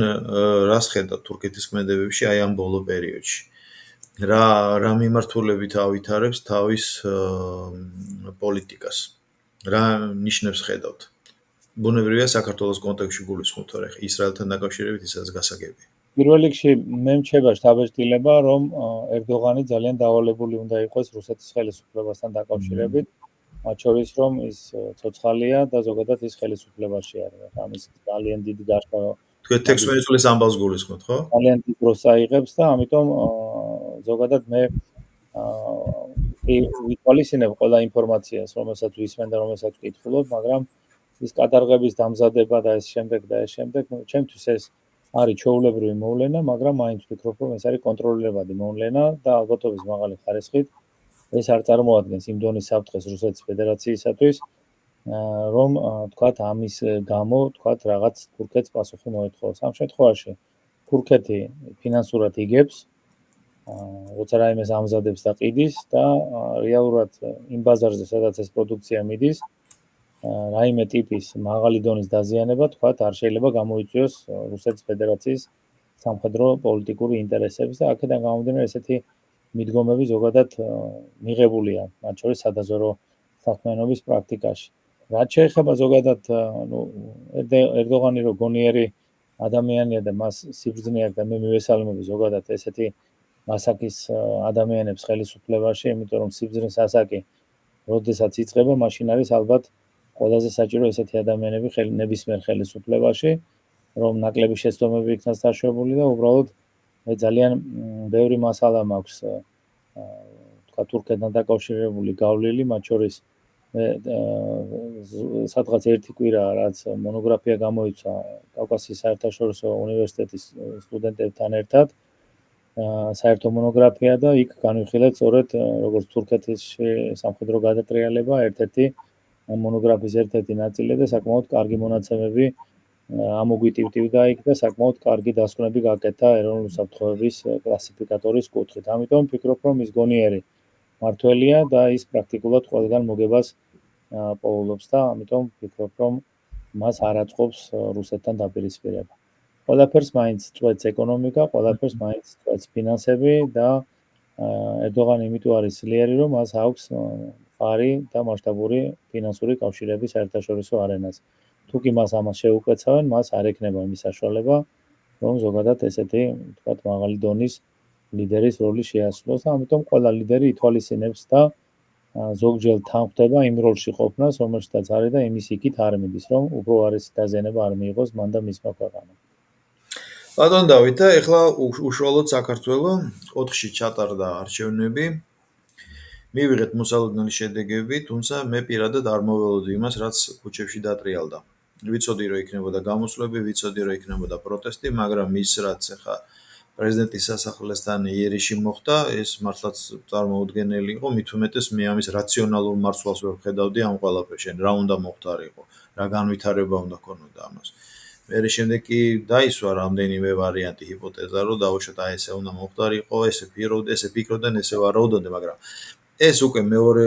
რას ხედავთ თურქეთის ქმედებებში აი ამ ბოლო პერიოდში? რა მიმართულებით ავითარებს თავის პოლიტიკას? რა ნიშნებს ხედავთ? ბუნებრივია საქართველოს კონტექსტში გულისხმობთ, თორე ისრაელთან დაკავშირებით ისაც გასაგებია. პირველ რიგში მე მრჩება შთაბეჭდილება, რომ ერდოღანი ძალიან დავალებული უნდა იყოს რუსეთის ხელისუფლებასთან დაკავშირებით, მათ შორის რომ ის ცოცხალია და ზოგადად ის ხელისუფლებაში არის. ამის ძალიან დიდი დაშლა თქვენ 16 წლის ამბავს გულისხმობთ, ხო? ძალიან დიდ დროს აიღებს და ამიტომ ზოგადად მე ვითვალისწინებ ყველა ინფორმაციას, რომელსაც ვისმენ და რომელსაც ვკითხულობ, მაგრამ ის კატარღების დამზადება და ეს შემდეგ, ჩემთვის ეს არის ჩვეულებრივი მოვლენა, მაგრამ მაინც ვფიქრობ, რომ ეს არის კონტროლირებადი მოვლენა და ალბათობის მაღალი ხარისხით ეს არ წარმოადგენს იმ დონის საფრთხეს რუსეთის ფედერაციისათვის, რომ თქვათ ამის გამო თქვათ რაღაც თურქეთს პასუხი მოეთხოვოს. ამ შემთხვევაში თურქეთი ფინანსურად იგებს, როცა რაიმეს ამზადებს და ყიდის და რეალურად იმ ბაზარზე, სადაც ეს პროდუქცია მიდის, რაიმე ტიპის მაღალი დონის დაზიანება, თქვათ, არ შეიძლება გამოიწვიოს რუსეთის ფედერაციის სამხედრო პოლიტიკური ინტერესების და აქედან გამომდინარე ესეთი მიდგომები ზოგადად მიღებულია, მათ შორის სადაზვერო საქმიანობის პრაქტიკაში. რაც შეეხება ზოგადად, ერდოღანი რო გონიერი ადამიანია და მას სიბრძნე აქვს და მე მივესალმები ზოგადად ესეთი ასაკის ადამიანებს ხელისუფლებაში, იმიტომ რომ სიბრძნის ასაკი როდესაც იწყება, მაშინ არის ალბათ ყველაზე საჭირო ესეთი ადამიანები ნებისმიერ ხელისუფლებაში, რომ ნაკლები შეცდომები იქნას დაშვებული და უბრალოდ მე ძალიან ბევრი მასალა მაქვს თქვა თურქეთთან დაკავშირებული გავლილი, მათ შორის სადღაც ერთი კვირა რაც მონოგრაფია გამოიცა კავკასიის საერთაშორისო უნივერსიტეტის სტუდენტებთან ერთად, საერთო მონოგრაფია და იქ განვიხილეთ სწორედ როგორც თურქეთის სამხედრო გადატრიალება, ერთ-ერთი მონოგრაფიის ერთ-ერთი ნაწილი და საკმაოდ კარგი მონაცემები ამოგვიტივტივდა იქ და საკმაოდ კარგი დასკვნები გაკეთა ეროვნული უსაფრთხოების კლასიფიკატორის კუთხით. ამიტომ ვფიქრობ, რომ ის გონიერი მართველია და ის პრაქტიკულად ყველგან მოგებას პოულობს და ამიტომ ვფიქრობ, რომ მას არ აწყობს რუსეთთან დაპირისპირება. ყველაფერს მაინც წვეთს ეკონომიკა, ყველაფერს მაინც წვეთს ფინანსები და ერდოღანი იმიტომ არის ძლიერი, რომ მას აქვს ფარი და მასშტაბური ფინანსური კავშირები საერთაშორისო არენაზე. თუ კი მას ამას შეუკვეცავენ, მას არ ექნება იმის საშუალება, რომ ზოგადად ესეთი, თქვათ, მაღალი დონის ლიდერის როლი შეასრულოს და ამიტომ ყველა ლიდერი ითვალისწინებს და ზოგჯერ თანხდება იმ როლში ყოფნას, რომელშიც არის და იმის იქით არ მიდის, რომ უბრალოდ დაზიანება არ მიიღოს მან და მისმა ქვეყანამ. ბატონ დავით, და ეხლა უშუალოდ საქართველოს 4-ში ჩატარდა არჩევნები. მივიღეთ მოსალოდნელი შედეგები, თუმცა მე პირადად არ მოველოდი იმას, რაც ქუჩებში დატრიალდა. ვიცოდი, რომ იქნებოდა გამოსვლები, ვიცოდი, რომ იქნებოდა პროტესტი, მაგრამ ის რაც ახლა პრეზიდენტის სასახლესთან იერიში მოხდა, ეს მართლაც წარმოუდგენელი იყო, მით უმეტეს მე ამის რაციონალურ მარცვალს ვერ ვხედავდი ამ ყველაფერში, რა უნდა მოხდარიყო, რა განვითარება უნდა ქონოდა ამას. მერე შემდეგ კი დაისვა რამდენიმე ვარიანტი ჰიპოთეზა, რომ დაუშვათ აი ესე უნდა მოხდარიყო, ესე ფიქრობდნენ, ესე ვარაუდობდნენ, მაგრამ ეს უკვე მეორე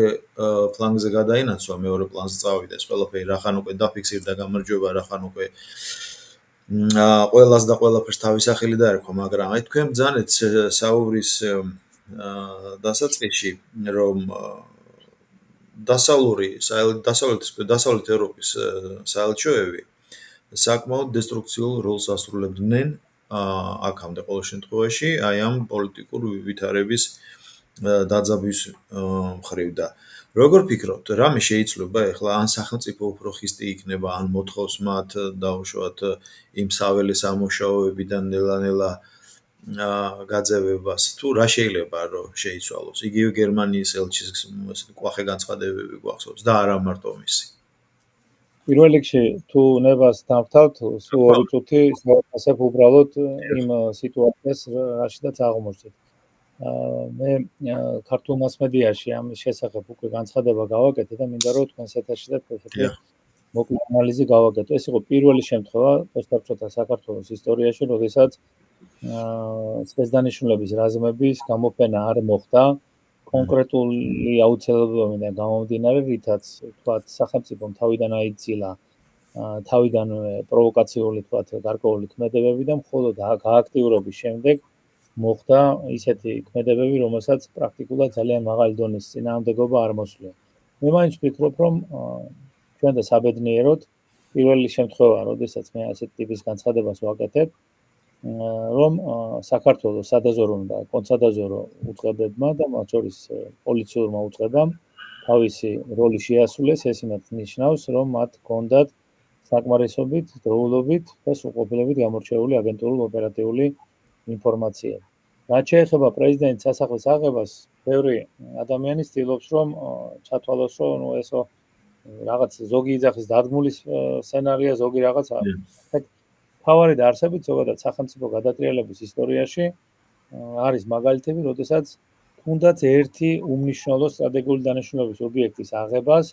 ფლანგზე გადაინაცვლა, მეორე პლანზე წავიდა ეს ყველაფერი, რახან უკვე დაფიქსირდა გამარჯვება, რახან უკვე ყველას და ყველაფერს თავის სახელი დაერქვა, მაგრამ აი თქვენ ბრძანეთ საუბრის დასაწყისში, რომ დასავლეთ ევროპის საელჩოები საკმაოდ დესტრუქციულ როლს ასრულებდნენ აქამდე ყოველ შემთხვევაში, აი ამ პოლიტიკურ ვითარების დაძაბვის მხრივ და როგორ ფიქრობთ, რამე შეიძლება ეხლა ან სახელმწიფო უფრო ხისტი იქნება, ან მოთხოვს მათ დაუშვათ იმ საველე სამუშაოებიდან ნელა-ნელა გაძევებას, თუ რა შეიძლება რომ შეიცვალოს. იგივე გერმანიის ელჩის კვახე განცხადებები გვახსოვს და არა მარტო მისი. პირველ რიგში თუ ნებას დავთავთ, სულ 2 წუთი ასეთ უბრალოდ იმ სიტუაციას რაშიდაც აღმოჩნდით. მე ქართულ მასმედიაში ამის შესახებ უკვე განცხადება გავაკეთე და მინდა რომ თქვენს ეთერში და ესეთი მოკლე ანალიზი გავაკეთო. ეს იყო პირველი შემთხვევა პოსტსაბჭოთა საქართველოს ისტორიაში, როდესაც სპეცდანიშნულების რაზმების გამოფენა არ მოხდა კონკრეტული აუცილებლობიდან გამომდინარე, რითაც თქვათ სახელმწიფომ თავიდან აიძილა თავიდან პროვოკაციული თქვათ გარკვეული ქმედებები და მხოლოდ გააქტიურების შემდეგ მოხდა ისეთი ქმედებები, რომელსაც პრაქტიკულად ძალიან მაღალი დონის წინააღმდეგობა არ მოსვლია. მე მაინც ვფიქრობ, რომ ჩვენ და საბედნიეროდ პირველი შემთხვევაა, როდესაც მე ასეთ ტიპის განცხადებას ვაკეთებ, რომ საქართველოს სადაზვერვო და კონცადაზვერვო უწყებებმა და მათ შორის პოლიციურმა უწყებამ თავისი როლი შეასრულეს, ეს იმათ ნიშნავს, რომ მათ ჰქონდათ საკმარისობით, დროულობით და სრულყოფილებით გამორჩეული აგენტურული ოპერატიული ინფორმაცია. რაც შეეხება პრეზიდენტის სასახლის აღებას, ბევრი ადამიანი ცდილობს, რომ ჩათვალოს, რომ ესო რაღაც ზოგი იძახის დადგმული სცენარია, ზოგი რაღაცა. თავარი და არსებით ზოგადად სახელმწიფო გადატრიალების ისტორიაში არის მაგალითები, როდესაც თუნდაც ერთი უმნიშვნელო სტრატეგიული დანიშნულების ობიექტის აღებას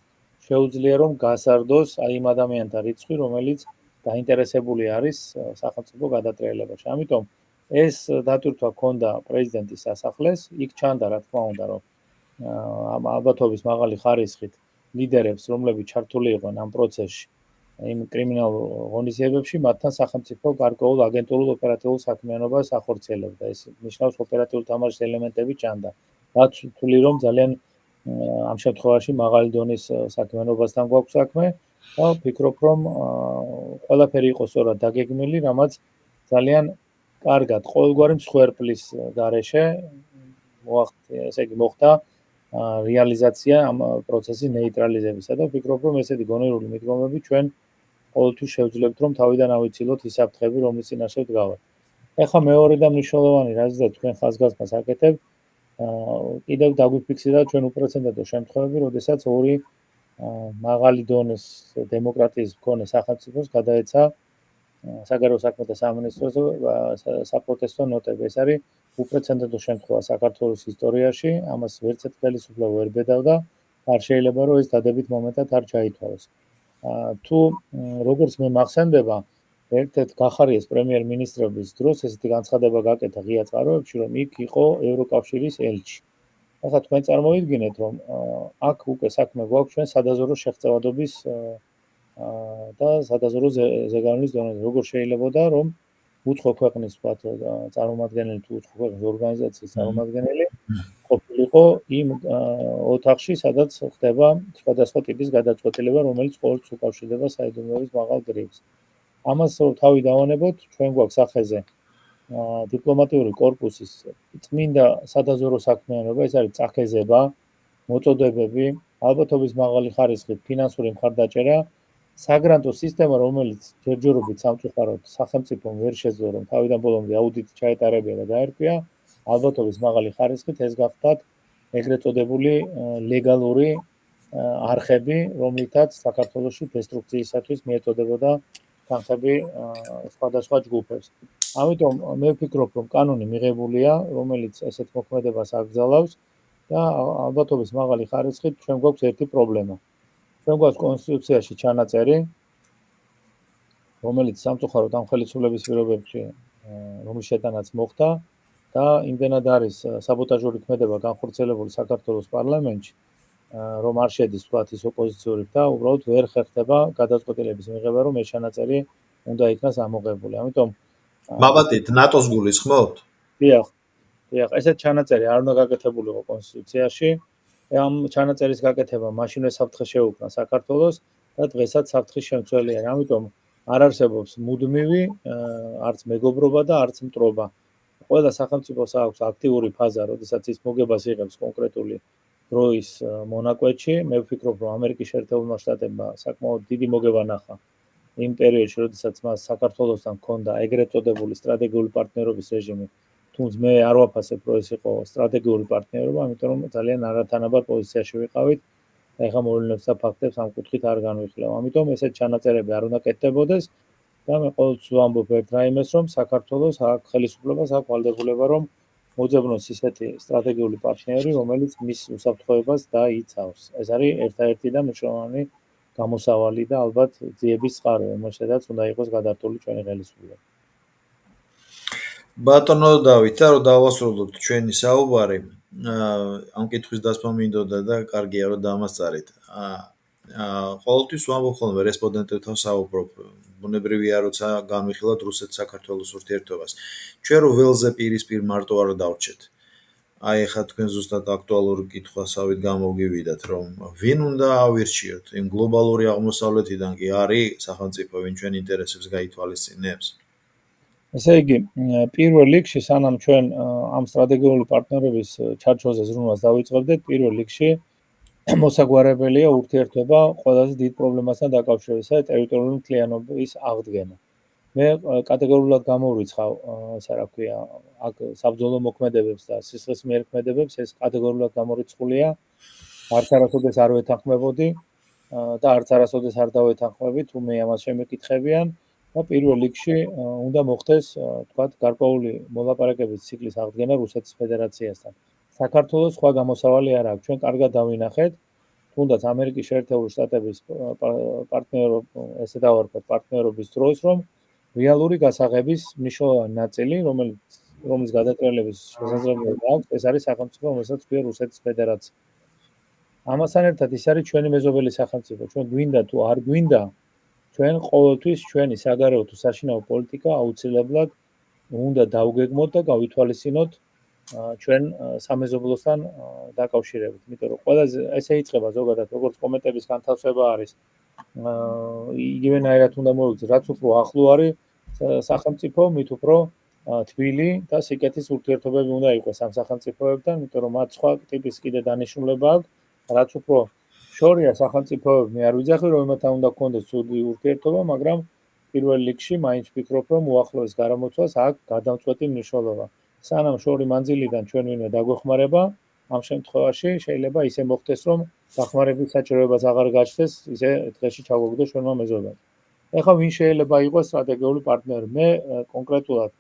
შეუძლია რომ გასარდოს აი იმ ადამიანთა რიცხვი, რომელიც დაინტერესებული არის სახელმწიფო გადატრიალებაში. ამიტომ ეს დატვირთვა ჰქონდა პრეზიდენტის სასახლეს, იქ ჩანდა რა თქმა უნდა, რომ ამ ალბათობის მაღალი ხარისხით ლიდერებს, რომლებიც ჩართული იყვნენ ამ პროცესში, იმ კრიმინალურ ღონისძიებებში, მათთან სახელმწიფო გარკვეულ აგენტურულ ოპერატიულ საქმიანობას ახორციელებდა. ეს ნიშნავს ოპერატიული თამაშის ელემენტები ჩანდა. რაც თვლი რომ ძალიან ამ შემთხვევაში მაღალი დონის საქმიანობასთან გვაქვს საქმე და ვფიქრობ, რომ ყველაფერი იყო სწორად დაგეგმილი, რამაც ძალიან კარგად ყოველგვარი მსხვერპლის გარეშე ესე იგი მოხდა რეალიზაცია ამ პროცესის ნეიტრალიზებისა და ვფიქრობ, რომ ესეთი გონივრული მიდგომები ჩვენ ყოველთვის შევძლებთ, რომ თავიდან ავიცილოთ ის საფრთხები, რომლის წინაშე ვდგავართ. ეხლა მეორე და მნიშვნელოვანი რაზეც თქვენ ხაზგასმას აკეთებთ, კიდევ დაგვიფიქსირდა ჩვენ უპრეცედენტო შემთხვევები, როდესაც ორი მაღალი დონის დემოკრატიის მქონე სახელმწიფოს გადაეცა საგარეო საქმეთა სამინისტროს საპროტესტო ნოტები. ეს არის უპრეცედენტო შემთხვევა საქართველოს ისტორიაში, ამას ვერცერთი ხელისუფლება ვერ ბედავდა, არ შეიძლება რომ ეს დადებით მომენტად არ ჩაითვალოს. თუ როგორც მე მახსენდება, ერთ-ერთ გახარიეს პრემიერ-მინისტრობის დროს ესეთი განცხადება გაკეთა ღია წყაროებში, რომ იქ იყო ევროკავშირის ელჩი. ახლა თქვენ წარმოვიდგინეთ, რომ აქ უკვე საქმე გვაქვს ჩვენ სადაზვერვო შეღწევადობის და სადაზვერვო ზეგავლენის დონეზე. როგორ შეიძლებოდა, რომ უცხო ქვეყნის ვთქვათ წარმომადგენელი თუ უცხო ქვეყნის ორგანიზაციის წარმომადგენელი ყოფილიყო იმ ოთახში, სადაც ხდება სხვადასხვა ტიპის გადაწყვეტილება, რომელიც ყოველთვის უკავშირდება საიდუმლოების მაღალ გრიფს. ამას რომ თავი დავანებოთ, ჩვენ გვაქვს სახეზე დიპლომატიური კორპუსის წმინდა სადაზვერვო საქმიანობა, ეს არის წახეზება, მოწოდებები, ალბათობის მაღალი ხარისხით ფინანსური მხარდაჭერა, საგრანტო სისტემა, რომელიც ჯერჯერობით სამწუხაროდ სახელმწიფომ ვერ შეძლო, რომ თავიდან ბოლომდე აუდიტი ჩაეტარებია და გაერკვია, ალბათობის მაღალი ხარისხით ეს გახდათ ეგრეთ წოდებული ლეგალური არხები, რომლითაც საქართველოში დესტრუქციისათვის მიეწოდებოდა თანხები სხვადასხვა ჯგუფებს. ამიტომ მე ვფიქრობ, რომ კანონი მიღებულია, რომელიც ესეთ მოქმედებას აკრძალავს და ალბათობის მაღალი ხარისხით ჩვენ გვაქვს ერთი პრობლემა. ჩვენ გვაქვს კონსტიტუციაში ჩანაწერი, რომელიც სამწუხაროდ ამ ხელისუფლების პირობებში რომლის შეტანაც მოხდა და იმდენად არის საბოტაჟური ქმედება განხორციელებული საქართველოს პარლამენტში, რომ არ შედის თქვათ ის ოპოზიციური და უბრალოდ ვერ ხერხდება გადაწყვეტილების მიღება, რომ ეს ჩანაწერი უნდა იქნას ამოღებული. ამიტომ მაბატით, ნატოს გულისხმობთ? დიახ, ესეთ ჩანაწერი არ უნდა გაკეთებულიყო კონსტიტუციაში. ამ ჩანაწერის გაკეთება მაშინვე საფრთხე შეუქმნა საქართველოს და დღესაც საფრთხის შემცველია. ამიტომ არ არსებობს მუდმივი არც მეგობრობა და არც მტრობა. ყველა სახელმწიფოს აქვს აქტიური ფაზა, როდესაც ის მოგებას იღებს კონკრეტული დროის მონაკვეთში. მე ვფიქრობ, რომ ამერიკის შეერთებულმა შტატებმა საკმაოდ დიდი მოგება ნახა იმ პერიოდში, როდესაც მას საქართველოსთან ჰქონდა ეგრეთ წოდებული სტრატეგიული პარტნიორობის რეჟიმი. თუმცა მე არ ვაფასებ, რომ ეს იყო სტრატეგიული პარტნიორობა, ამიტომ რომ ძალიან არათანაბარ პოზიციაში ვიყავით და ეხლა მოვლენებს და ფაქტებს ამ კუთხით არ განვიხილავ. ამიტომ ესეთ ჩანაწერები არ უნდა კეთდებოდეს და მე ყოველთვის ვამბობ ერთ რაიმეს, რომ საქართველოს აქვს ხელისუფლებას აქვს ვალდებულება, რომ მოძებნოს ისეთი სტრატეგიული პარტნიორი, რომელიც მის უსაფრთხოებას დაიცავს. ეს არის ერთადერთი და მნიშვნელოვანი გამოსავალი და ალბათ ძიების წყარო, რომელშედაც უნდა იყოს გადართული ჩვენი ხელისუფლება. ბატონო დავით, რომ დავასრულოთ ჩვენი საუბარი, ამ კითხვის დასმა მინდოდა და კარგია რომ დამასწარით. ყოველთვის ვამბობ ხოლმე რესპონდენტებთან საუბრობ, ბუნებრივია როცა განვიხილავთ რუსეთ-საქართველოს ურთიერთობას. ჩვენ რო ველზე პირისპირ მარტო არ დავრჩეთ. აი ახლა თქვენ ზუსტად აქტუალური კითხვასავით გამოგივიდათ, რომ ვინ უნდა ავირჩიოთ, იმ გლობალური აღმოსავლეთიდან კი არის სახელმწიფო, ვინ ჩვენ ინტერესებს გაითვალისწინებს? ესე იგი, პირველ რიგში, სანამ ჩვენ ამ სტრატეგიული პარტნიორობის ჩარჩოზე ზრუნვას დავიწყებდეთ, პირველ რიგში მოსაგვარებელია ურთიერთობა ყველაზე დიდ პრობლემასთან დაკავშირებით, ეს არის ტერიტორიული მთლიანობის აღდგენა. მე კატეგორიულად გამოვრიცხავ, ესე რა ქვია, აქ საბრძოლო მოქმედებებს და სისხლისმიერ ქმედებებს, ეს კატეგორიულად გამორიცხულია. არც არასოდეს არ ვეთანხმებოდი და არც არასოდეს არ დავეთანხმები, თუ მე ამას შემეკითხებიან. და პირველ რიგში უნდა მოხდეს, თქვათ, გარკვეული მოლაპარაკებების ციკლის აღდგენა რუსეთის ფედერაციასთან. საქართველოს სხვა გამოსავალი არ აქვს. ჩვენ კარგად დავინახეთ, თუნდაც ამერიკის შეერთებული შტატების ესე დავარქვათ, პარტნიორობის დროს, რომ რეალური გასაღების მნიშვნელოვანი ნაწილი, რომლის გადატრიალების შესაძლებლობა აქვს, ეს არის სახელმწიფო, რომელსაც ქვია რუსეთის ფედერაცია. ამასთან ერთად ის არის ჩვენი მეზობელი სახელმწიფო. ჩვენ გვინდა თუ არ გვინდა, ჩვენ ყოველთვის ჩვენი საგარეო თუ საშინაო პოლიტიკა აუცილებლად უნდა დავგეგმოთ და გავითვალისწინოთ ჩვენ სამეზობლოსთან დაკავშირებით. იმიტომ რომ ყველაზე ესე იწყება ზოგადად როგორც კომენტების განთავსება არის. იგივენაირად უნდა მოვიქცეთ, რაც უფრო ახლო არის სახელმწიფო, მით უფრო თბილი და სიკეთის ურთიერთობები უნდა იყოს ამ სახელმწიფოებთან, იმიტომ რომ მათ სხვა ტიპის კიდე დანიშნულება აქვს, რაც უფრო შორია სახელმწიფოები, მე არ ვიძახი, რომ იმათთან უნდა გქონდეს ცუდი ურთიერთობა, მაგრამ პირველ რიგში მაინც ვფიქრობ, რომ უახლოეს გარემოცვას აქვს გადამწყვეტი მნიშვნელობა. სანამ შორი მანძილიდან ჩვენ ვინმე დაგვეხმარება, ამ შემთხვევაში შეიძლება ისე მოხდეს, რომ დახმარების საჭიროებაც აღარ გაჩნდეს, ისე დღეში ჩაგვაგდო ჩვენმა მეზობლად. ეხლა ვინ შეიძლება იყოს სტრატეგიული პარტნიორი? მე კონკრეტულად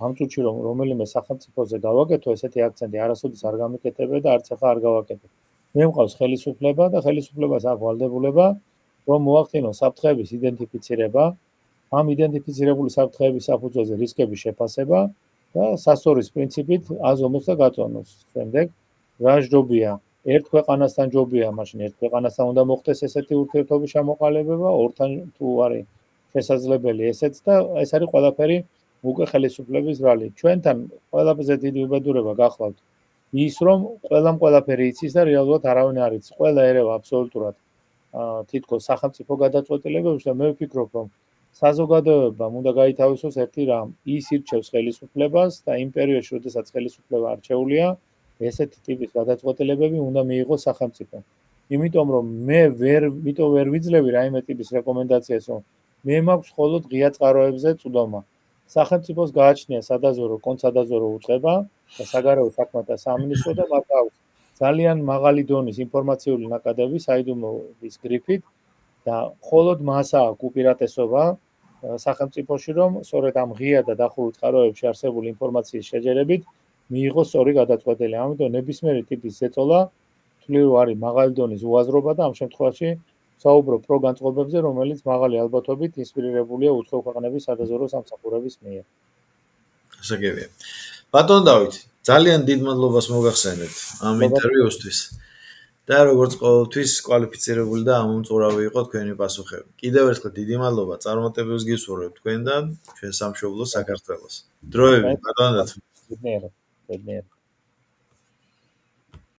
ამ წუთში რომ რომელიმე სახელმწიფოზე გავაკეთო ესეთი აქცენტი, არასოდეს არ გამიკეთებია და არც ახლა არ გავაკეთებ. მე მყავს ხელისუფლება და ხელისუფლებას აქვს ვალდებულება, რომ მოახდინოს საფრთხეების იდენტიფიცირება, ამ იდენტიფიცირებული საფრთხეების საფუძველზე რისკების შეფასება და სასწორის პრინციპით აზომოს და გაწონოს. შემდეგ რა ჯობია? ერთ ქვეყანასთან ჯობია, მაშინ ერთ ქვეყანასთან უნდა მოხდეს ესეთი ურთიერთობის ჩამოყალიბება, ორთან თუ არის შესაძლებელი ესეც და ეს არის ყველაფერი უკვე ხელისუფლების ბრალი. ჩვენთან ყველაზე დიდი უბედურება გახლავთ ის, რომ ყველამ ყველაფერი იცის და რეალურად არავინ არ იცის. ყველა ერევა აბსოლუტურად თითქოს სახელმწიფო გადაწყვეტილებებში და მე ვფიქრობ, რომ საზოგადოებამ უნდა გაითავისოს ერთი რამ, ის ირჩევს ხელისუფლებას და იმ პერიოდში, როდესაც ხელისუფლება არჩეულია, ესეთი ტიპის გადაწყვეტილებები უნდა მიიღოს სახელმწიფომ. იმიტომ რომ მე ვიტო ვერ ვიძლევი რაიმე ტიპის რეკომენდაციას, რომ მე მაქვს მხოლოდ ღია წყაროებზე წვდომა. სახელმწიფოს გააჩნია სადაზვერო, კონცადაზვერო უწყება და საგარეო საქმეთა სამინისტრო და მათ აქვს ძალიან მაღალი დონის ინფორმაციული ნაკადები საიდუმლოების გრიფით და მხოლოდ მას აქვს უპირატესობა სახელმწიფოში, რომ სწორედ ამ ღია და დახურულ წყაროებში არსებული ინფორმაციის შეჯერებით მიიღოს სწორი გადაწყვეტილი. ამიტომ ნებისმიერი ტიპის ზეწოლა თვლი რომ არის მაღალი დონის უაზრობა და ამ შემთხვევაში საუბრობ პროგანწყობებზე, რომელიც მაღალი ალბათობით ინსპირირებულია უცხო ქვეყნების სადაზვერვო სამსახურების მიერ. გასაგებია. ბატონ დავით, ძალიან დიდ მადლობას მოგახსენეთ ამ მადლობა. ინტერვიუსთვის. და როგორც ყოველთვის კვალიფიცირებული და ამომწყურავი იყო თქვენი პასუხები. კიდევ ერთხელ დიდი მადლობა წარმატებებს გისურვებთ თქვენთან ჩვენ სამშობლოს საქართველოს. დროებით, ბატონო. ბედნიერად.